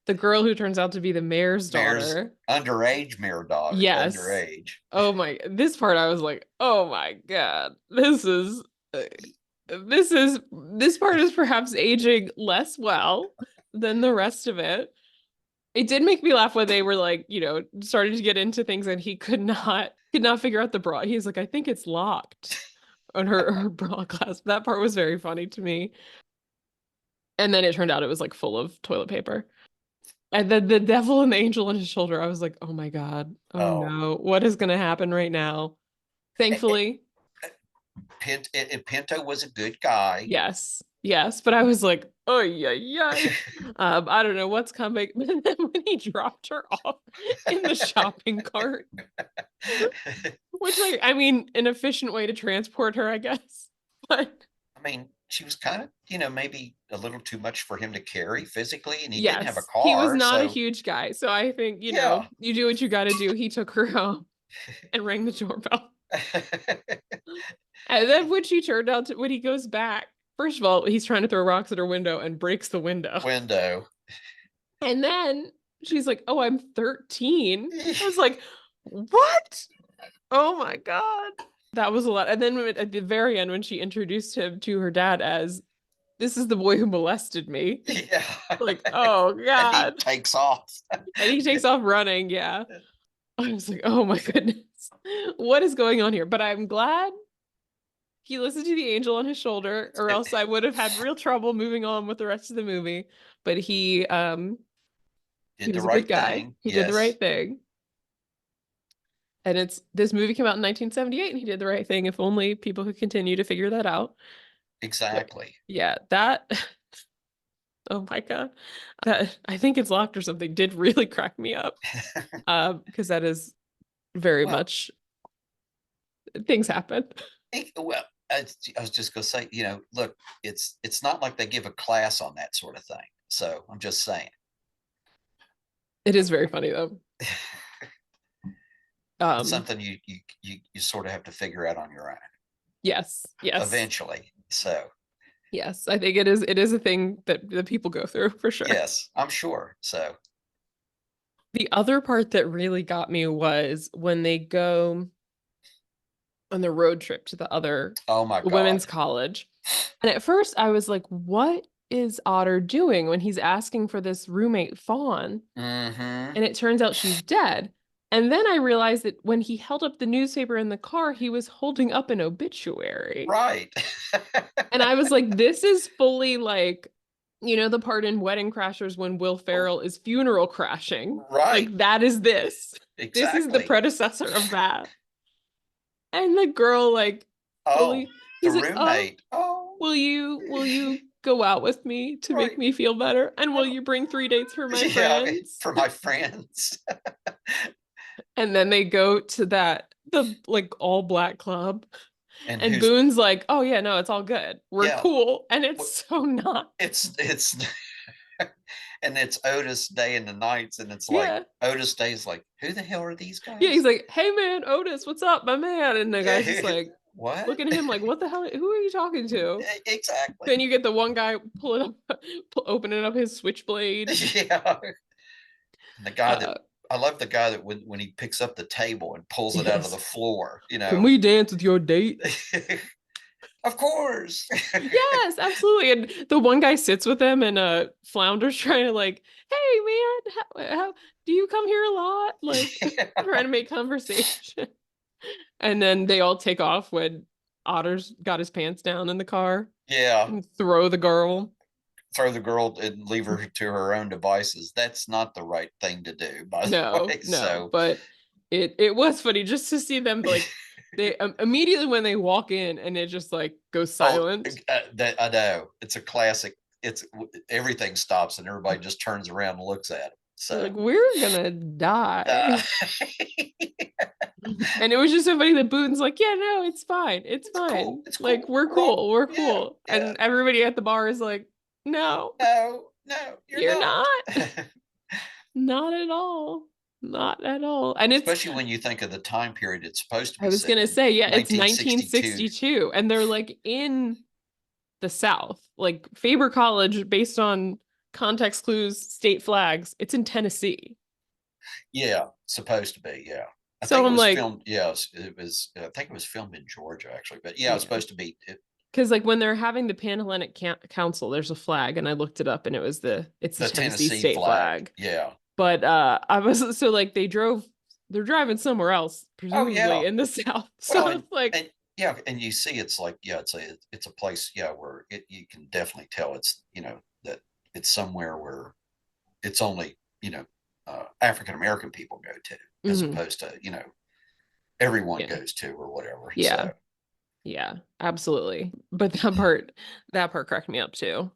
the girl who turns out to be the mayor's Mayor's daughter. underage mayor daughter, Yes. underage. Oh my, this part I was like, oh my God, uh, this part is perhaps aging less well than the rest of it. It did make me laugh when they were like, started to get into things and he could not figure out the bra. He's like, I think it's locked on her bra clasp. That part was very funny to me. And then it turned out it was like full of toilet paper. And then the devil and the angel on his shoulder, I was like, oh my God. Oh Oh, no. What is gonna happen right now? Thankfully, Pinto was a good guy. yes. Yes. But I was like, oh yeah, yeah. I don't know what's coming. But then when he dropped her off in the shopping cart, which like, I mean, an efficient way to transport her, I guess. But I mean, she was kind of, maybe a little too much for him to carry physically, and he didn't have a yes, he was car. not a So, huge guy. So I think, yeah. you do what you gotta do. He took her home and rang the doorbell. And then when she turned out to, when he goes back, first of all, he's trying to throw rocks at her window and breaks the window. Window. And then she's like, oh, I'm 13. I was like, what? Oh my God. That was a lot. And then at the very end, when she introduced him to her dad as, this is the boy who molested me. Yeah. Like, oh And he God. takes off. And he takes off running. Yeah. I was like, oh my goodness. What is going on here? But I'm glad he listened to the angel on his shoulder, or else I would have had real trouble moving on with the rest of the movie. But he Did was the a good right guy. thing. He did the Yes. right thing. And this movie came out in 1978 and he did the right thing. If only people could continue to figure that out. Exactly. Yeah, that oh my God. That I think it's locked or something did really crack me up. Because that is very Well, much things happen. well, I was just gonna say, look, it's not like they give a class on that sort of thing. So I'm just saying. It is very funny though. It's something you sort of have to figure out on your own Yes. eventually. So Yes, I think it is a thing that the people go through for sure. yes, I'm sure. So The other part that really got me was when they go on the road trip to the other oh my women's God. college. And at first I was like, what is Otter doing when he's asking for this roommate Fawn? Mm-hmm. And it turns out she's dead. And then I realized that when he held up the newspaper in the car, he was holding up an obituary. Right. And I was like, this is fully like, the part in Wedding Crashers when Will Ferrell is funeral crashing. Right. Like, that is this. This is the Exactly. predecessor of that. And the girl, like, Oh, he's the like, roommate. oh, will you go out with me to make Right. me feel better? And will you bring 3 dates for my Yeah, friends? for my friends. And then they go to the like all black club. And And who's Boone's like, oh yeah, no, it's all good. We're Yeah. cool. And it's so not. it's and it's Otis Day and the Nights, and it's Yeah. like Otis Day's like, who the hell are these guys? Yeah, he's like, hey man, Otis, what's up, my man? And the guy's just like what? looking at him like, what the hell? Who are you talking to? Exactly. Then you get the one guy opening up his switchblade. Yeah. And the guy that I love the guy that when he picks up the table and pulls it out of Yes. the floor, Can we dance with your date? Of course. Yes, absolutely. And the one guy sits with him and Flounder's trying to like, hey man, how do you come here a lot? Like Yeah. trying to make conversation. And then they all take off when Otter's got his pants down in the car Yeah. and throw the girl. Throw the girl and leave her to her own devices. That's not the right thing to do, by the No, way. no, So but it was funny just to see them like they immediately when they walk in and it just like goes silent. that I know it's a classic. It's everything stops and everybody just turns around and looks at him. They're So like, we're gonna die. uh, And it was just so funny that Boone's like, yeah, no, it's fine. It's fine. cool. It's Like, cool. we're We're all- cool. We're yeah, cool. yeah. And everybody at the bar is like, no, no, you're not. not. Not at all. Not at all. And it's, Especially when you think of the time period it's supposed to be. I was set gonna in, say, yeah, it's 1962. 1962. And they're like in the South. Like Faber College, based on context clues, state flags. It's in Tennessee. Yeah, supposed to be. Yeah. I So think it I'm was like, filmed. Yeah, I think it was filmed in Georgia actually, but yeah, it's yeah. supposed to be. Because like when they're having the Pan-Hellenic Council, there's a flag, and I looked it up, and it's the The Tennessee Tennessee state flag. flag. Yeah. But I was so like they're driving somewhere else, Oh presumably yeah. in the South. So Well, it's like, and yeah, and you see, it's like, yeah, it's a place, yeah, where you can definitely tell it's, that it's somewhere where it's only, African American people go to, as mhm, opposed to, everyone yeah, goes to or whatever. yeah, So, yeah, absolutely. But that part cracked me up too.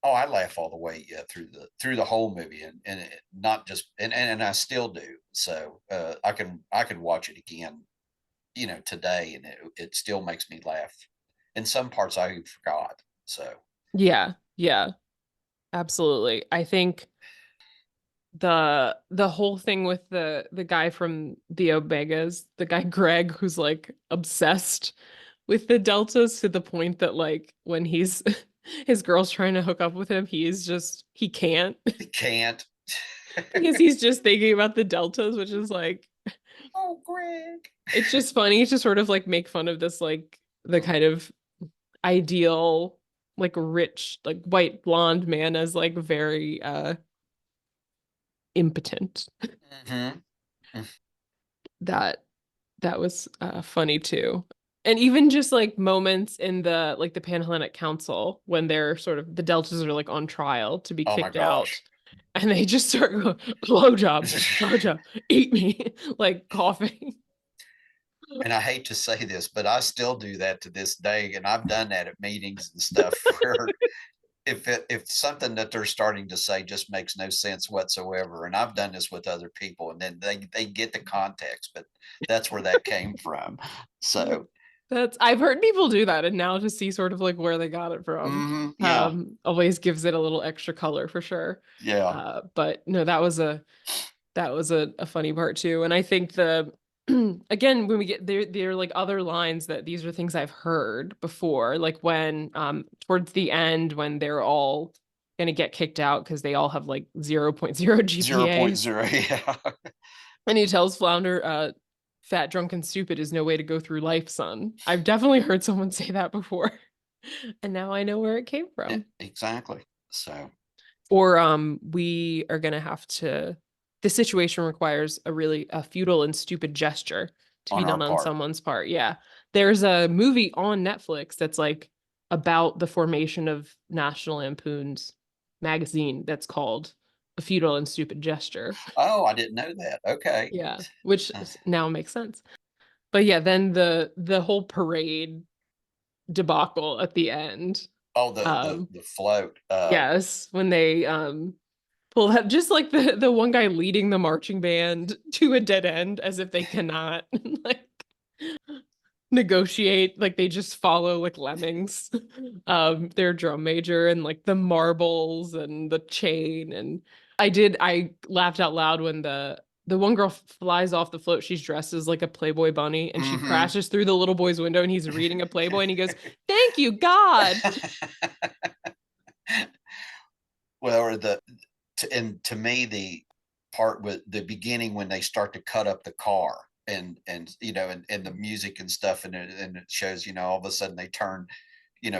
oh, I laugh all the way, yeah, through the whole movie, and not just, and I still do. So, I can watch it again, today, and it still makes me laugh. In some parts I forgot. So, Yeah, yeah, absolutely. I think the whole thing with the guy from the Omegas, the guy Greg, who's like obsessed with the deltas to the point that like when he's his girl's trying to hook up with him, he can't it can't. because he's just thinking about the deltas, which is like Oh, Greg. it's just funny to sort of like make fun of this like the kind of ideal like rich like white blonde man as like very impotent. Hmm. That that was funny too. And even just like moments in the like the Panhellenic Council when they're sort of the Deltas are like on trial to be Oh my kicked out, gosh. and they just start going blowjob, blowjob, eat me, like coughing. And I hate to say this, but I still do that to this day, and I've done that at meetings and stuff where if something that they're starting to say just makes no sense whatsoever, and I've done this with other people, and then they get the context, but that's where that came from. So, That's I've heard people do that, and now to see sort of like where they got it from, yeah, always gives it a little extra color for sure. yeah, But no, that was a funny part too. And I think the again when we get there are like other lines that these are things I've heard before, like when towards the end when they're all gonna get kicked out because they all have like zero point 0.0 zero point GPAs. zero, yeah. And he tells Flounder, fat, drunk, and stupid is no way to go through life, son. I've definitely heard someone say that before. And now I know where it came from. Exactly. So, Or we are gonna have to the situation requires a futile and stupid gesture to be on our done on part. someone's part. Yeah. There's a movie on Netflix that's like about the formation of National Lampoon's magazine that's called A Futile and Stupid Gesture. Oh, I didn't know that. Okay. Yeah. Which Uh, now makes sense. But yeah, then the whole parade debacle at the end. oh, the the Um the float. yes, when they pull that just like the one guy leading the marching band to a dead end as if they cannot like negotiate, like they just follow like lemmings. Their drum major and like the marbles and the chain. And I laughed out loud when the one girl flies off the float. She's dressed as like a Playboy bunny and she Mm-hmm. crashes through the little boy's window and he's reading a Playboy and he goes, "Thank you, God." Well, or and to me, the part with the beginning when they start to cut up the car, and and the music and stuff, and it shows, all of a sudden they turn,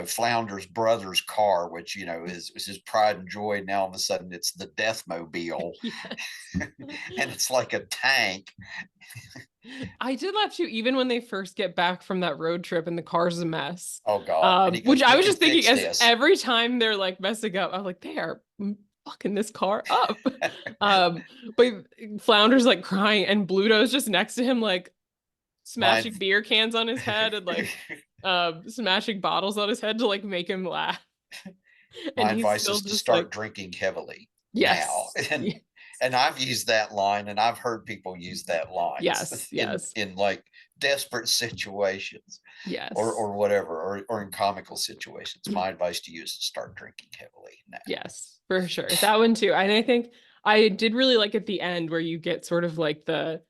Flounder's brother's car, which, is his pride and joy. Now all of a sudden it's the Death Mobile, Yes. and it's like a tank. I did laugh too, even when they first get back from that road trip and the car's a mess. Oh God. And he Which goes, I "We was can just thinking fix as this." every time they're like messing up, I'm like, they are fucking this car up. Um, but Flounder's like crying and Bluto's just next to him, like My smashing beer cans on his head and like smashing bottles on his head to like make him laugh. And my he's advice still is to just like, start drinking heavily now. yes, And I've used that line, and I've heard people use that line yes, in yes, like desperate situations, or yes. whatever, or in comical situations. My advice to you is to start drinking heavily now. Yes, for sure. That one too. And I think I did really like at the end where you get sort of like the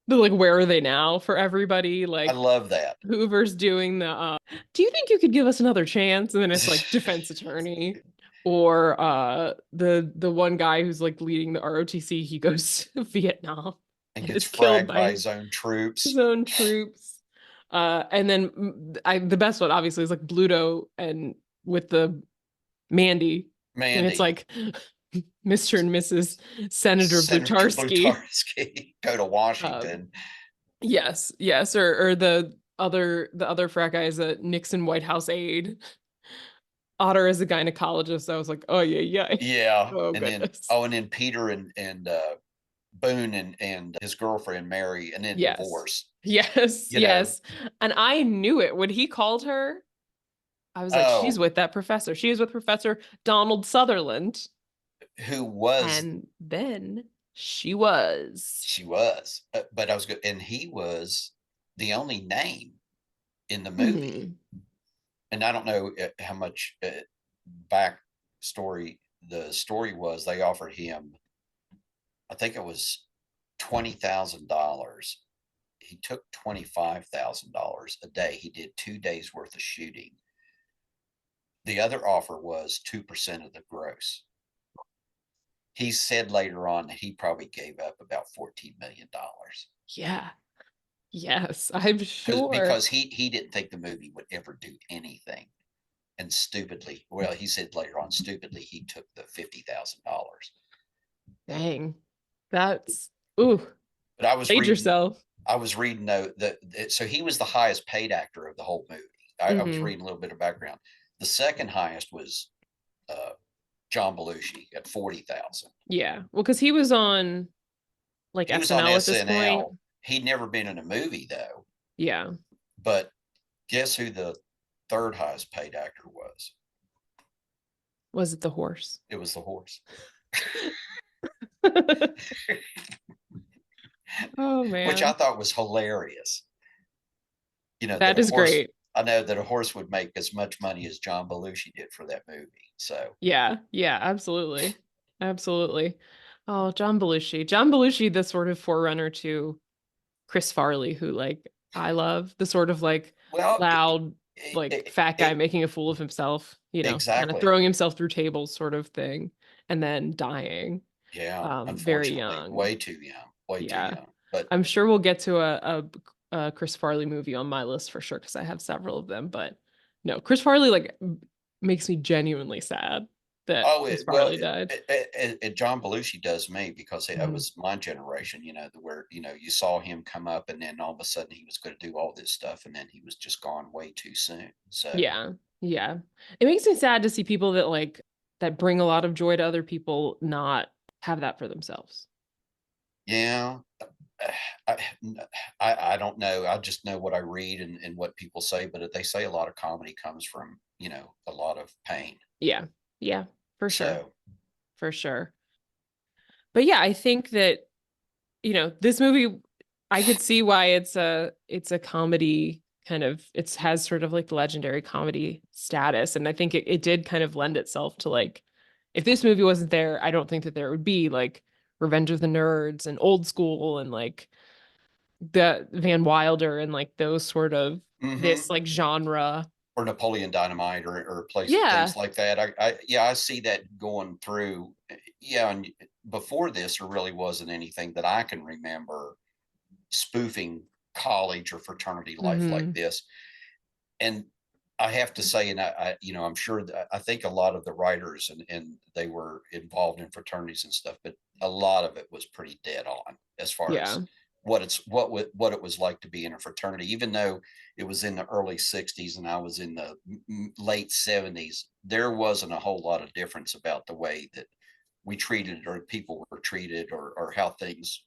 like where are they now for everybody? I Like love that. Hoover's doing the do you think you could give us another chance? And then it's like defense attorney. Or the one guy who's like leading the ROTC, he goes to Vietnam and and gets is killed fragged by by his own his troops. own troops. And then the best one obviously is like Bluto and with the Mandy, and it's Mandy, like Mr. and Mrs. Senator Senator Blutarski. Blutarski, go to Um, Washington. yes, yes, or the other frat guy is a Nixon White House aide. Otter is a gynecologist. I was like, oh yeah, yeah. Yeah, Oh and then goodness. and then Peter and Boone and his girlfriend Mary, and then Yes. divorce. Yes, You know, yes. And I knew it when he called her. I was like, she's oh, with that professor. She is with Professor Donald Sutherland. who was And then she was. she was, but I was good, and he was the only name in the movie, Hmm. and I don't know how much backstory the story was. They offered him, I think it was $20,000. He took $25,000 a day. He did 2 days worth of shooting. The other offer was 2% of the gross. He said later on that he probably gave up about $14 million Yeah. Yes, I'm sure. because he didn't think the movie would ever do anything. And stupidly, well, he said later on, stupidly, he took the $50,000. Dang. That's ooh, But played yourself. I was reading though that so he was the highest paid actor of the whole movie. I was Hmm. reading a little bit of background. The second highest was uh, John Belushi at 40,000. Yeah. Well, because he was on like He was on SNL at this point. SNL. He'd never been in a movie though. Yeah. But guess who the third highest paid actor was? Was it the horse? It was the horse, Oh which I man. thought was hilarious. You know, that That a is horse, great. I know that a horse would make as much money as John Belushi did for that movie. So, Yeah, yeah, absolutely. Absolutely. Oh, John Belushi. John Belushi, the sort of forerunner to Chris Farley, who like I love, the sort of like well, loud, like fat guy it making a fool of himself, kind of exactly. throwing himself through tables sort of thing, and then dying Yeah, very unfortunately, young. way too young, way too Yeah. young. But I'm sure we'll get to a Chris Farley movie on my list for sure because I have several of them. But no, Chris Farley like makes me genuinely sad that oh, Chris well, Farley died. John Belushi does me because it Mhm. was my generation. Where you saw him come up, and then all of a sudden he was going to do all this stuff, and then he was just gone way too soon. So Yeah, yeah. It makes me sad to see people that like that bring a lot of joy to other people not have that for themselves. yeah, I, I don't know. I just know what I read and what people say, but they say a lot of comedy comes from a lot of pain. Yeah, yeah, for sure, So for sure. But yeah, I think that this movie, I could see why it's a comedy kind of it has sort of like legendary comedy status. And I think it did kind of lend itself to like if this movie wasn't there, I don't think that there would be like Revenge of the Nerds and Old School and like the Van Wilder and like those sort of this mhm. like genre. Or Napoleon Dynamite or places things Yeah. like that. I see that going through. Yeah, and before this, there really wasn't anything that I can remember spoofing college or fraternity life like Hmm. this. And I have to say, and I'm sure that I think a lot of the writers and they were involved in fraternities and stuff, but a lot of it was pretty dead on as far as Yeah. what it was like to be in a fraternity, even though it was in the early '60s and I was in the late '70s. There wasn't a whole lot of difference about the way that we treated or people were treated or how things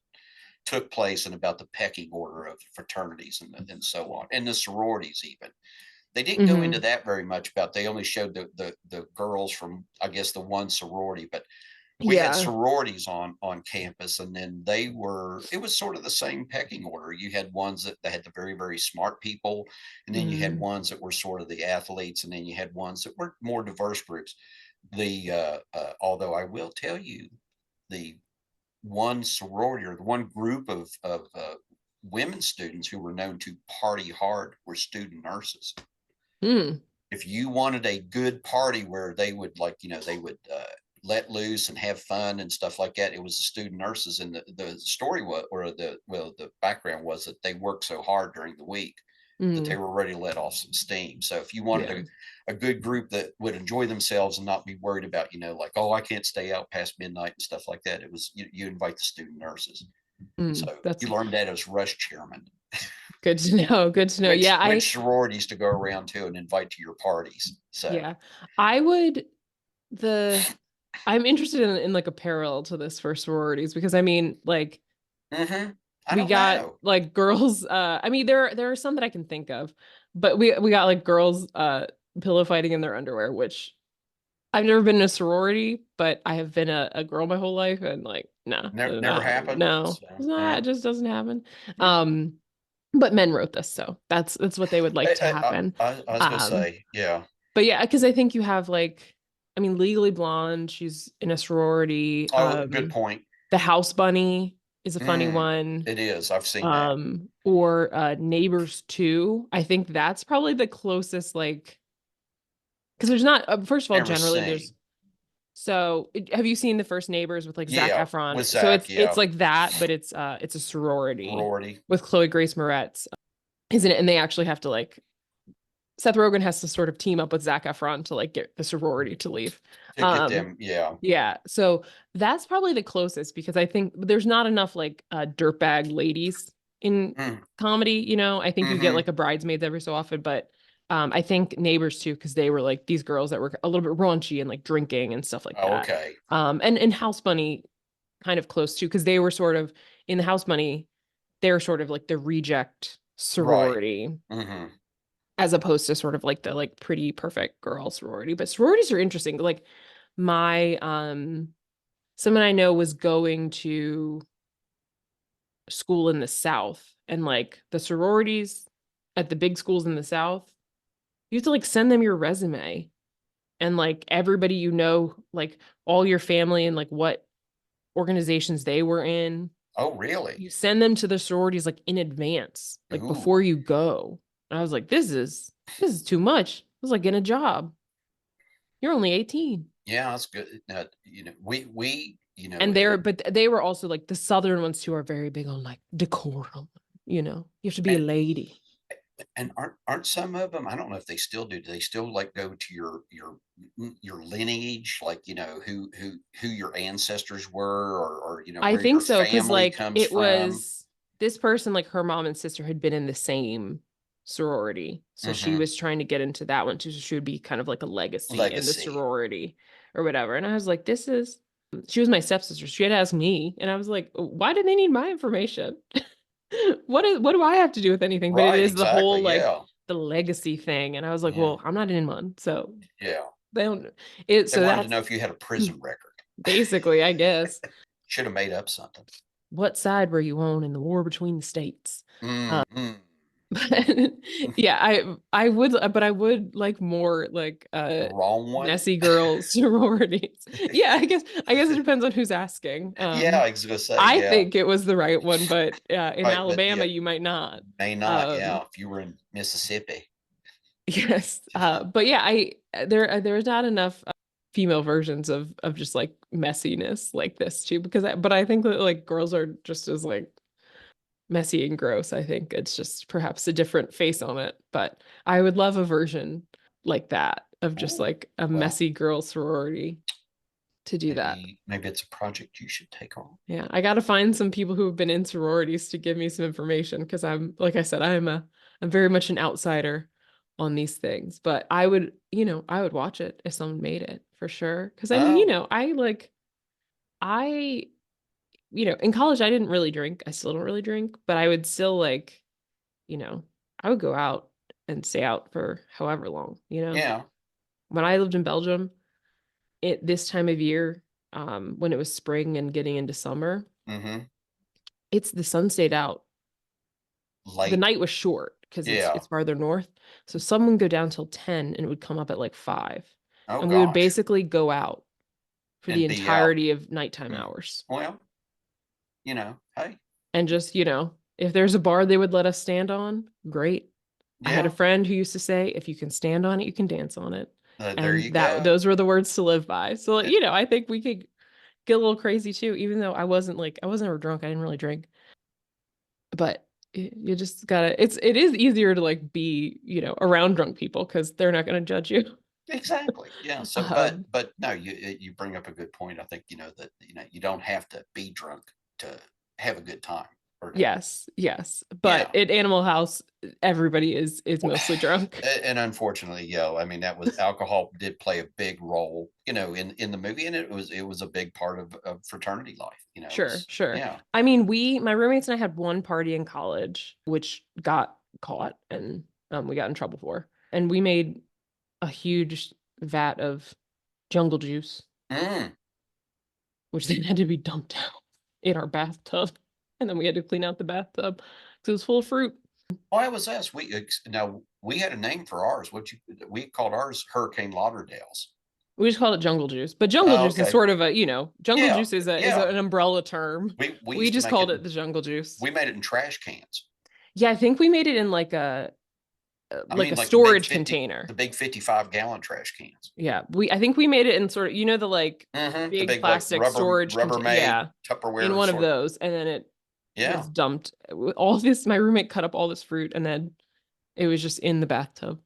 took place and about the pecking order of fraternities and so on, and the sororities even. They didn't go into Hmm. that very much about. They only showed the girls from, I guess, the one sorority, but we had Yeah. sororities on campus, and then it was sort of the same pecking order. You had ones that had the very very smart people, and then you had Hmm. ones that were sort of the athletes, and then you had ones that were more diverse groups. The although I will tell you, the one sorority or the one group of women students who were known to party hard were student nurses. Hmm. if you wanted a good party where they would they would let loose and have fun and stuff like that, it was the student nurses. And the story was, or the background was that they worked so hard during the week that they Mm, were ready to let off some steam. So if you wanted yeah. a good group that would enjoy themselves and not be worried about, like, oh, I can't stay out past midnight and stuff like that, it was you invite the student nurses. So you That's learned that as rush chairman, good to know. Good to know. which Yeah, sororities to go around to and invite to your parties. So yeah, I would the I'm interested in like a parallel to this for sororities because I mean, like I we don't got know. like girls, I mean there are some that I can think of, but we got like girls pillow fighting in their underwear, which I've never been in a sorority, but I have been a girl my whole life and like, nah, Never happened. no, So it's not, yeah. it just doesn't happen. Um, but men wrote this, so that's what they would like to happen. I was gonna Um, say, yeah. but yeah, because I think you have like, I mean, Legally Blonde, she's in a sorority. Oh, good point. The House Bunny is a funny Mm, one. it is. I've seen that. Or Neighbors 2. I think that's probably the closest, like, because there's not, first of all, Never generally there's, seen. so have you seen the first Neighbors with like Zac Yeah, Efron? with So Zach. it's Yeah, like that, but it's a sorority sorority. with Chloe Grace Moretz, isn't it? And they actually have to like Seth Rogen has to sort of team up with Zac Efron to like get the sorority to leave. To get Um, them. Yeah. yeah, so that's probably the closest because I think there's not enough like dirtbag ladies in Mm, comedy. I think you get hmm. like a Bridesmaids every so often, but I think Neighbors too because they were like these girls that were a little bit raunchy and like drinking and stuff like Oh, that. okay. And House Bunny kind of close too because they were sort of in the House Bunny, they're sort of like the reject Right. sorority Hmm. as opposed to sort of like the like pretty perfect girl sorority. But sororities are interesting. Like my someone I know was going to school in the South and like the sororities at the big schools in the South, you have to like send them your resume and like everybody like all your family and like what organizations they were in. Oh, really? You send them to the sororities like in advance, like before Ooh. you go. And I was like, this is too much. It was like getting a job. You're only 18. Yeah, that's good. We And but they were also like the Southern ones too are very big on like decorum. You have to be a and lady. aren't some of them? I don't know if they still do. Do they still like go to your lineage, like who your ancestors were, or I where think your so, because family like comes it from? was this person, like her mom and sister had been in the same sorority. So she Hmm. was trying to get into that one too. So she would be kind of like a legacy in the Legacy. sorority or whatever. And I was like, she was my stepsister. She had to ask me. And I was like, why do they need my information? What do I have to do with anything? But it Right. is the whole Exactly. like Yeah. the legacy thing. And I was like, Yeah. well, I'm not in one. So Yeah. they don't it They so wanted to that's know if you had a prison record. basically, I guess. Should have made up something. What side were you on in the war between the states? Mm, mm. But yeah, I would, but I would like more like The wrong one. messy girls sororities. Yeah, I guess it depends on who's asking. Yeah, I was gonna say, I yeah. think it was the right one, but in Right, but Alabama yeah, you might not. may not. Um, Yeah, if you were in Mississippi. yes, but yeah, there's not enough female versions of just like messiness like this too because but I think that like girls are just as like messy and gross. I think it's just perhaps a different face on it, but I would love a version like that of just Ooh, like a well, messy girl sorority to do that. maybe it's a project you should take on. Yeah, I got to find some people who have been in sororities to give me some information because I'm, like I said, I'm very much an outsider on these things, but I would watch it if someone made it for sure. Because I mean, Oh, I in college I didn't really drink. I still don't really drink, but I would still like you know, I would go out and stay out for however long. yeah. When I lived in Belgium, this time of year, when it was spring and getting into summer, Mm-hmm. it's the sun stayed out. The Late. night was short because it's Yeah. it's farther north. So some would go down till 10 and it would come up at like 5. Oh And we would gosh. basically go out for the And be out. entirety of nighttime Mm. hours. Well, hey, And just, if there's a bar they would let us stand on, great. I had a Yeah. friend who used to say, if you can stand on it, you can dance on it. There And you that go. those were the words to live by. So, It- I think we could get a little crazy too, even though I wasn't ever drunk. I didn't really drink. But you just gotta, it is easier to like be, around drunk people because they're not gonna judge you. Exactly. Yeah. So, Um, but no, you bring up a good point. I think, that, you don't have to be drunk to have a good time or to, yes, yes. But yeah. at Animal House, everybody is Well, mostly drunk. and unfortunately, I mean, that was alcohol did play a big role, in the movie, and it was a big part of fraternity life. It Sure, was, sure. yeah. I mean, my roommates and I had one party in college, which got caught and we got in trouble for. And we made a huge vat of jungle juice, Mm. which then had to be dumped out in our bathtub. And then we had to clean out the bathtub because it was full of fruit. Why was this? Now we had a name for ours. We called ours Hurricane Lauderdale's. We just called it jungle juice. But jungle Oh, juice is okay. sort of a, jungle Yeah. juice is Yeah. an umbrella term. We We used to just make called it. it the jungle juice. We made it in trash cans. Yeah, I think we made it in I like a mean, like storage container. the big 55-gallon trash cans. Yeah, I think we made it in sort of, the like The big big like plastic storage container. Rubbermaid Yeah, in Tupperware one of sort. those, and then it Yeah. was dumped. All this, my roommate cut up all this fruit, and then it was just in the bathtub.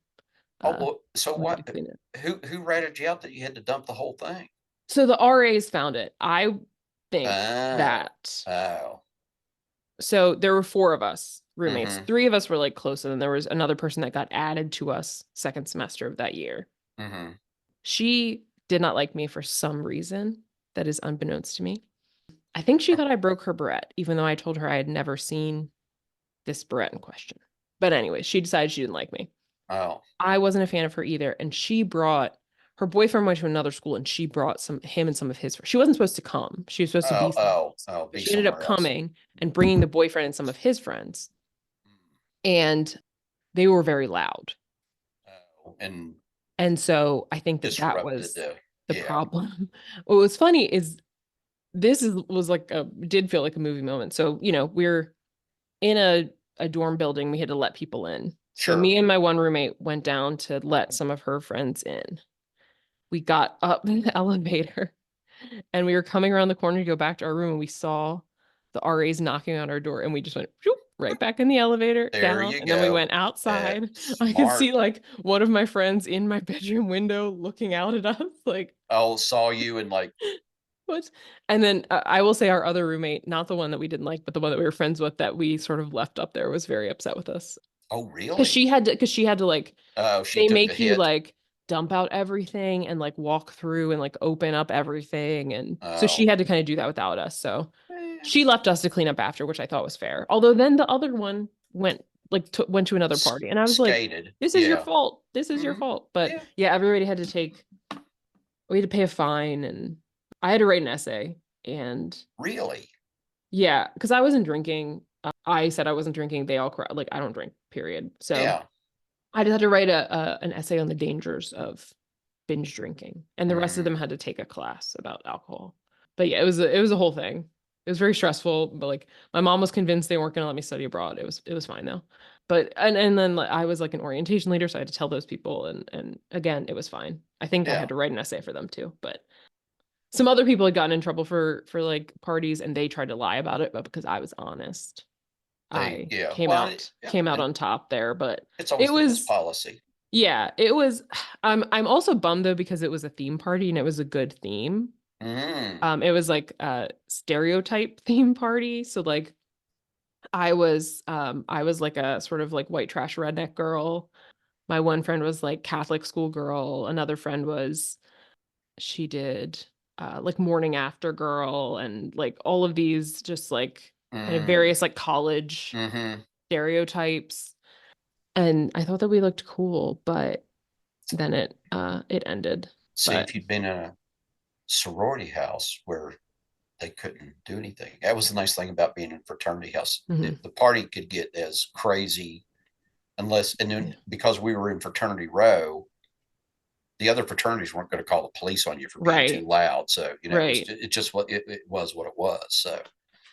Oh, well, so We had to what? clean it. Who ratted you out that you had to dump the whole thing? So the RAs found it. I think Oh, that. oh. So there were four of us roommates. Mm-hmm. Three of us were like close, and then there was another person that got added to us second semester of that year. Mm-hmm. She did not like me for some reason that is unbeknownst to me. I think she thought I broke her barrette, even though I told her I had never seen this barrette in question. But anyway, she decided she didn't like me. Oh, I wasn't a fan of her either, and she brought her boyfriend went to another school, and she brought him and some of his. She wasn't supposed to come. She was supposed to be somewhere else, but be she ended up somewhere else. coming and bringing the boyfriend and some of his friends, and they were very loud. Oh, and And so I think that disrupted was the, the yeah. problem. What was funny is was like did feel like a movie moment. So, we're in a dorm building. We had to let people in. So Sure. me and my one roommate went down to let some of her friends in. We got up in the elevator and we were coming around the corner to go back to our room and we saw the RAs knocking on our door and we just went whoop, right back in the elevator There down you and then we go. went outside. I could Smart. see like one of my friends in my bedroom window looking out at us like Oh, saw you and like, what? And then I will say our other roommate, not the one that we didn't like, but the one that we were friends with that we sort of left up there was very upset with us. oh, Because really? she had to like Oh, she they took the make you hit. like dump out everything and like walk through and like open up everything. And so she Oh, had to kind of do that without us. So eh, she left us to clean up after, which I thought was fair. Although then the other one went to another party. And I was like, skated. this is your Yeah. fault. This is your Hmm. fault. But Yeah. yeah, everybody had to we had to pay a fine and I had to write an essay. And Really? yeah, because I wasn't drinking. I said I wasn't drinking. They all like I don't drink, period. So Yeah. I just had to write an essay on the dangers of binge drinking, and the rest of Mm. them had to take a class about alcohol. But yeah, it was a whole thing. It was very stressful, but like my mom was convinced they weren't going to let me study abroad. It was fine though. But and then like, I was like an orientation leader, so I had to tell those people, and again, it was fine. I think I Yeah. had to write an essay for them too, but some other people had gotten in trouble for like parties, and they tried to lie about it, but because I was honest, I Yeah. came Well, out yeah, came out and on top there. But it's it always the best was policy. yeah, it was. I'm also bummed though because it was a theme party and it was a good theme. Mm. It was like a stereotype theme party. So like I was like a sort of like white trash redneck girl. My one friend was like Catholic school girl. Another friend was she did like morning after girl and like all of these just like kind of Mm. various like college Mm-hmm. stereotypes. And I thought that we looked cool, but then it ended. See, But if you'd been in a sorority house where they couldn't do anything, that was the nice thing about being in a fraternity house. mhm. The party could get as crazy and then Yeah. because we were in fraternity row, the other fraternities weren't going to call the police on you for being too Right, loud. So, right. it just it was what it was. So,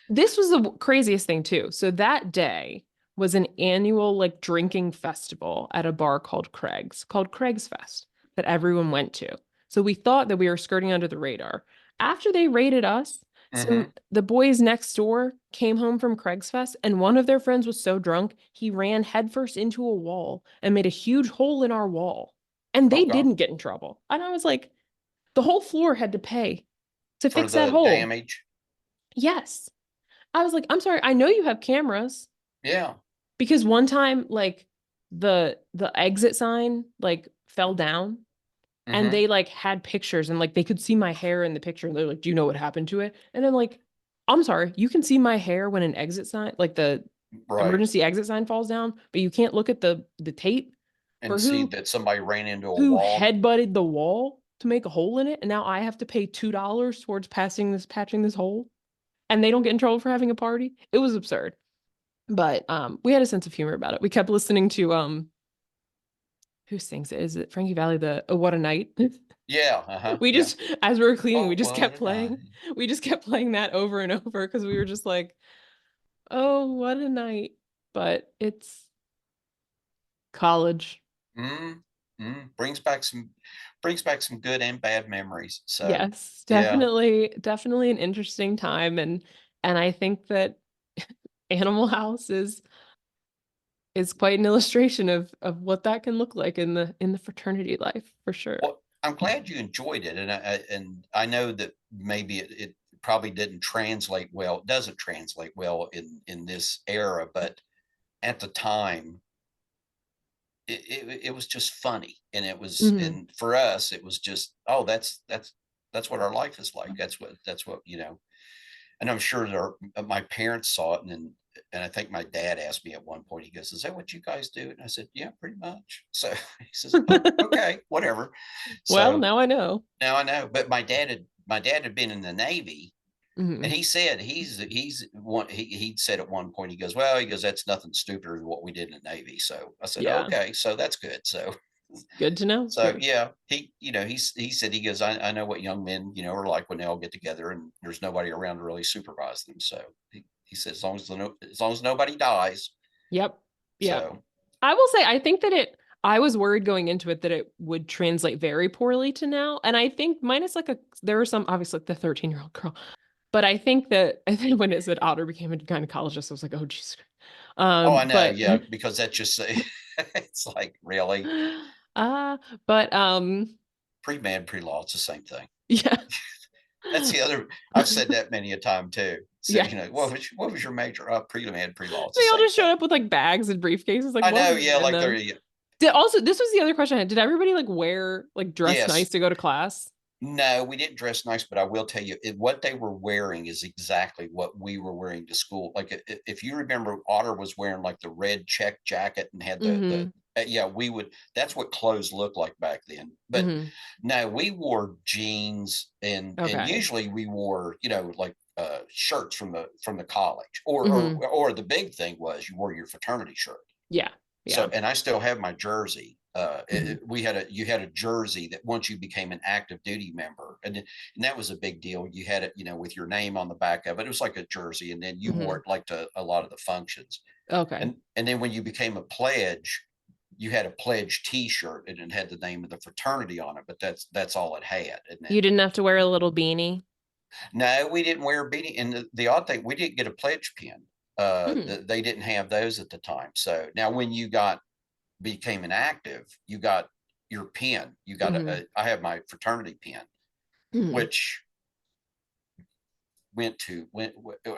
This was the craziest thing too. So that day was an annual like drinking festival at a bar called Craig's Fest, that everyone went to. So we thought that we were skirting under the radar. After they raided us, Hmm. the boys next door came home from Craig's Fest, and one of their friends was so drunk he ran headfirst into a wall and made a huge hole in our wall. And Oh they God, didn't get in trouble. And I was like, the whole floor had to pay to for fix that the hole. damage. Yes. I was like, I'm sorry, I know you have cameras, Yeah. because one time like the exit sign like fell down, and Hmm. they like had pictures, and like they could see my hair in the picture, and they're like, do you know what happened to it? And I'm like, I'm sorry, you can see my hair when an exit sign, like the Right. emergency exit sign, falls down, but you can't look at the tape for And see that somebody ran into a who wall. headbutted the wall to make a hole in it, and now I have to pay $2 towards patching this hole, and they don't get in trouble for having a party. It was absurd. But we had a sense of humor about it. We kept listening to who sings it? Is it Frankie Valli, the Oh What a Night? Yeah. Uh-huh. We Yeah. just, as we were cleaning, we Oh, just what kept a night. playing. We just kept playing that over and over because we were just like, oh, what a night. But it's college. Mm, brings back some good and bad memories. So Yes, yeah. definitely an interesting time. And I think that Animal House is quite an illustration of what that can look like in the fraternity life for sure. Well, I'm glad you enjoyed it, and I know that maybe it probably didn't translate well. It doesn't translate well in this era, but at the time, it was just funny, and it was, Hmm. and for us, it was just, oh, that's what our life is like. That's what and I'm sure my parents saw it, and I think my dad asked me at one point. He goes, "Is that what you guys do?" And I said, "Yeah, pretty much." So he says, "Oh, okay, whatever." Well, So now I know. now I know, but my dad had been in the Navy, and Hmm. he said he said at one point, he goes, "Well, he goes, that's nothing stupider than what we did in the Navy." So I said, Yeah, "Okay, so that's good." So good to know. so yeah, he said, he goes, I know what young men, are like when they all get together and there's nobody around to really supervise them. So he said, as long as nobody dies. Yep. Yep. So I will say, I think that I was worried going into it that it would translate very poorly to now. And I think minus like there were some, obviously, like the 13-year-old girl, but I think that, I think when it said Otter became a gynecologist, I was like, oh, Jesus. oh, I know, But, yeah, because that's just it's like really uh, but, pre-med, pre-law, it's the same thing. yeah. That's the other. I've said that many a time too. So, what Yes. was your major? Pre-med, pre-law. It's the They all same just showed thing. up with like bags and briefcases. Like, I what know. was Yeah, in like them? they're This was the other question I had. Did everybody like wear, like dress nice yes. to go to class? No, we didn't dress nice, but I will tell you, what they were wearing is exactly what we were wearing to school. Like, if you remember, Otter was wearing like the red check jacket and had the Mm-hmm. yeah, we would. That's what clothes looked like back then. But Mm-hmm. no, we wore jeans, and Okay. usually we wore, like shirts from the college, or Mm-hmm. or the big thing was you wore your fraternity shirt. Yeah. So, Yeah. and I still have my jersey. Mm-hmm. You had a jersey that once you became an active duty member, and that was a big deal. You had it, with your name on the back of it. It was like a jersey, and then you wore Mm-hmm. it like to a lot of the functions. Okay. And then when you became a pledge, you had a pledge T-shirt, and it had the name of the fraternity on it. But that's all it had. And then You didn't have to wear a little beanie. no, we didn't wear a beanie. And the odd thing, we didn't get a pledge pin. Mm-hmm. They didn't have those at the time. So now when you became an active, you got your pin. You got Mm-hmm. I have my fraternity pin, Mm-hmm. which went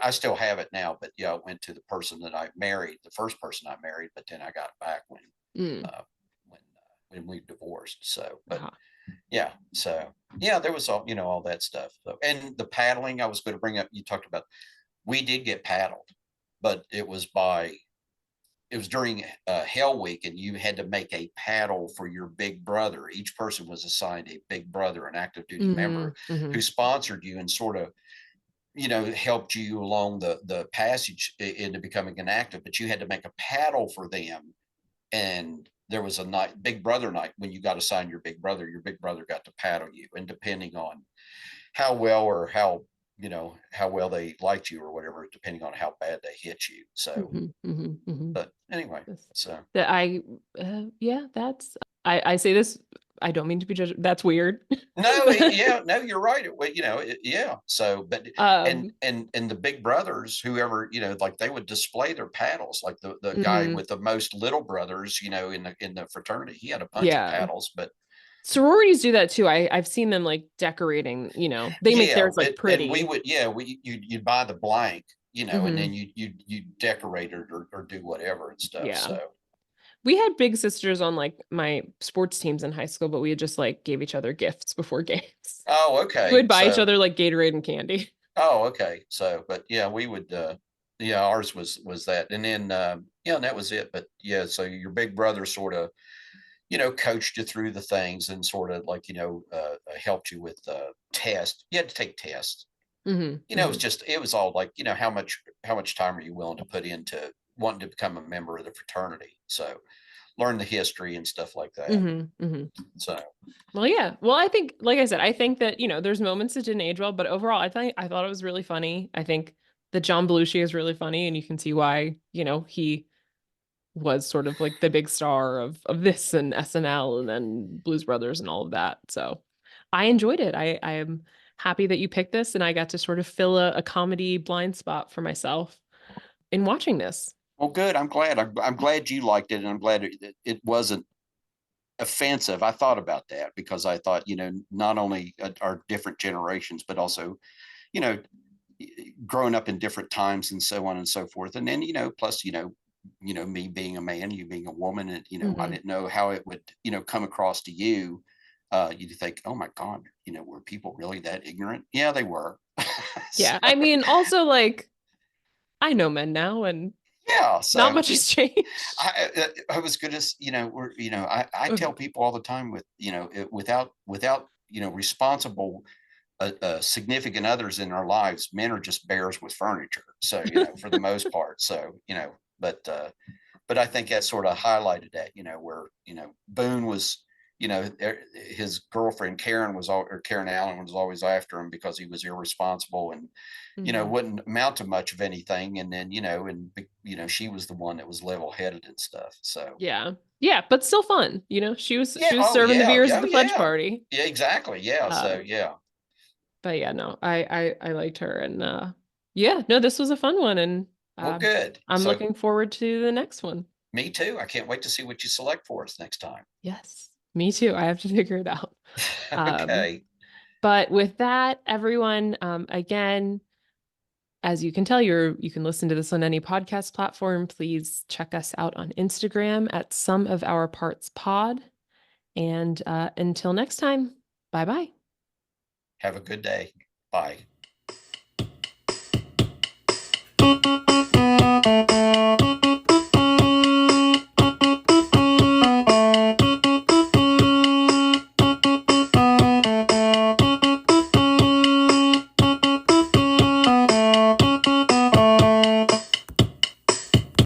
I still have it now, but yeah, it went to the person that I married, the first person I married, but then I got it back Mm. uh, when we divorced. So, but Uh-huh. yeah, so yeah, there was all that stuff. So, and the paddling, I was going to bring up. You talked about, we did get paddled, but it was during Hell Week, and you had to make a paddle for your big brother. Each person was assigned a big brother, an active duty Mm-hmm. member, Mm-hmm. who sponsored you and sort of, helped you along the passage into becoming an active. But you had to make a paddle for them, and there was a night, big brother night, when you got assigned your big brother got to paddle you, and depending on how well or how you know, how well they liked you or whatever, depending on how bad they hit you. So, Mhm, mhm, mhm. but anyway, Yes. so That yeah, that's, I say this, I don't mean to be judged. That's weird. no, But, yeah, no, you're right. You know, yeah. So, but um, and the big brothers, whoever, you know, like they would display their paddles. Like the guy mhm, with the most little brothers, you know, in the fraternity, he had a bunch of yeah. paddles. But Sororities do that too. I've seen them like decorating, they make yeah, theirs like and we pretty. would, yeah, you'd buy the blank, you know, and then Hmm. you decorate it or do whatever and stuff. Yeah. So, We had big sisters on like my sports teams in high school, but we had just like gave each other gifts before games. oh, We okay, would buy each so other like Gatorade and candy. oh, okay. So, but yeah, we would, yeah, ours was that, and then, yeah, and that was it. But yeah, so your big brother sort of, you know, coached you through the things and sort of like, you know, helped you with tests. You had to take tests. Hmm. You know, it was Hmm. just, it was all like, you know, how much time are you willing to put into wanting to become a member of the fraternity? So learn the history and stuff like that. Hmm. Hmm. So Well, yeah. Well, I think, like I said, I think that, there's moments that didn't age well, but overall, I thought it was really funny. I think that John Belushi is really funny, and you can see why, he was sort of like the big star of this and SNL and then Blues Brothers and all of that. So I enjoyed it. I am happy that you picked this, and I got to sort of fill a comedy blind spot for myself in watching this. well, good. I'm glad. I'm glad you liked it, and I'm glad it wasn't offensive. I thought about that because I thought, you know, not only are different generations, but also, you know, growing up in different times and so on and so forth. And then, you know, plus, you know, me being a man, you being a woman, and, you know, I Hmm. didn't know how it would, you know, come across to you. You'd think, oh my God, you know, were people really that ignorant? Yeah, they were. So, Yeah. I mean, also like I know men now and yeah. not So much has changed. I was gonna, you know, you know, I tell people all the time with, you know, without, you know, responsible, significant others in our lives, men are just bears with furniture. So, you know, for the most part. So, you know, but I think that sort of highlighted that, you know, where, you know, Boone was, you know, his girlfriend Karen was all, or Karen Allen was always after him because he was irresponsible and, you know, Hmm. wouldn't amount to much of anything. And then, you know, and, you know, she was the one that was level headed and stuff. So, Yeah. Yeah, but still fun. She was yeah. serving the Yeah. beers at Yeah. the pledge Yeah. party. Yeah. Exactly. Yeah. So, Uh, yeah. but yeah, no, I liked her, and yeah, no, this was a fun one, and Well, uh good. I'm So, looking forward to the next one. me too. I can't wait to see what you select for us next time. Yes, me too. I have to figure it out. Um, Okay. but with that, everyone, again, as you can tell, you can listen to this on any podcast platform. Please check us out on Instagram at Some of Our Parts Pod. And until next time, bye bye. Have a good day. Bye.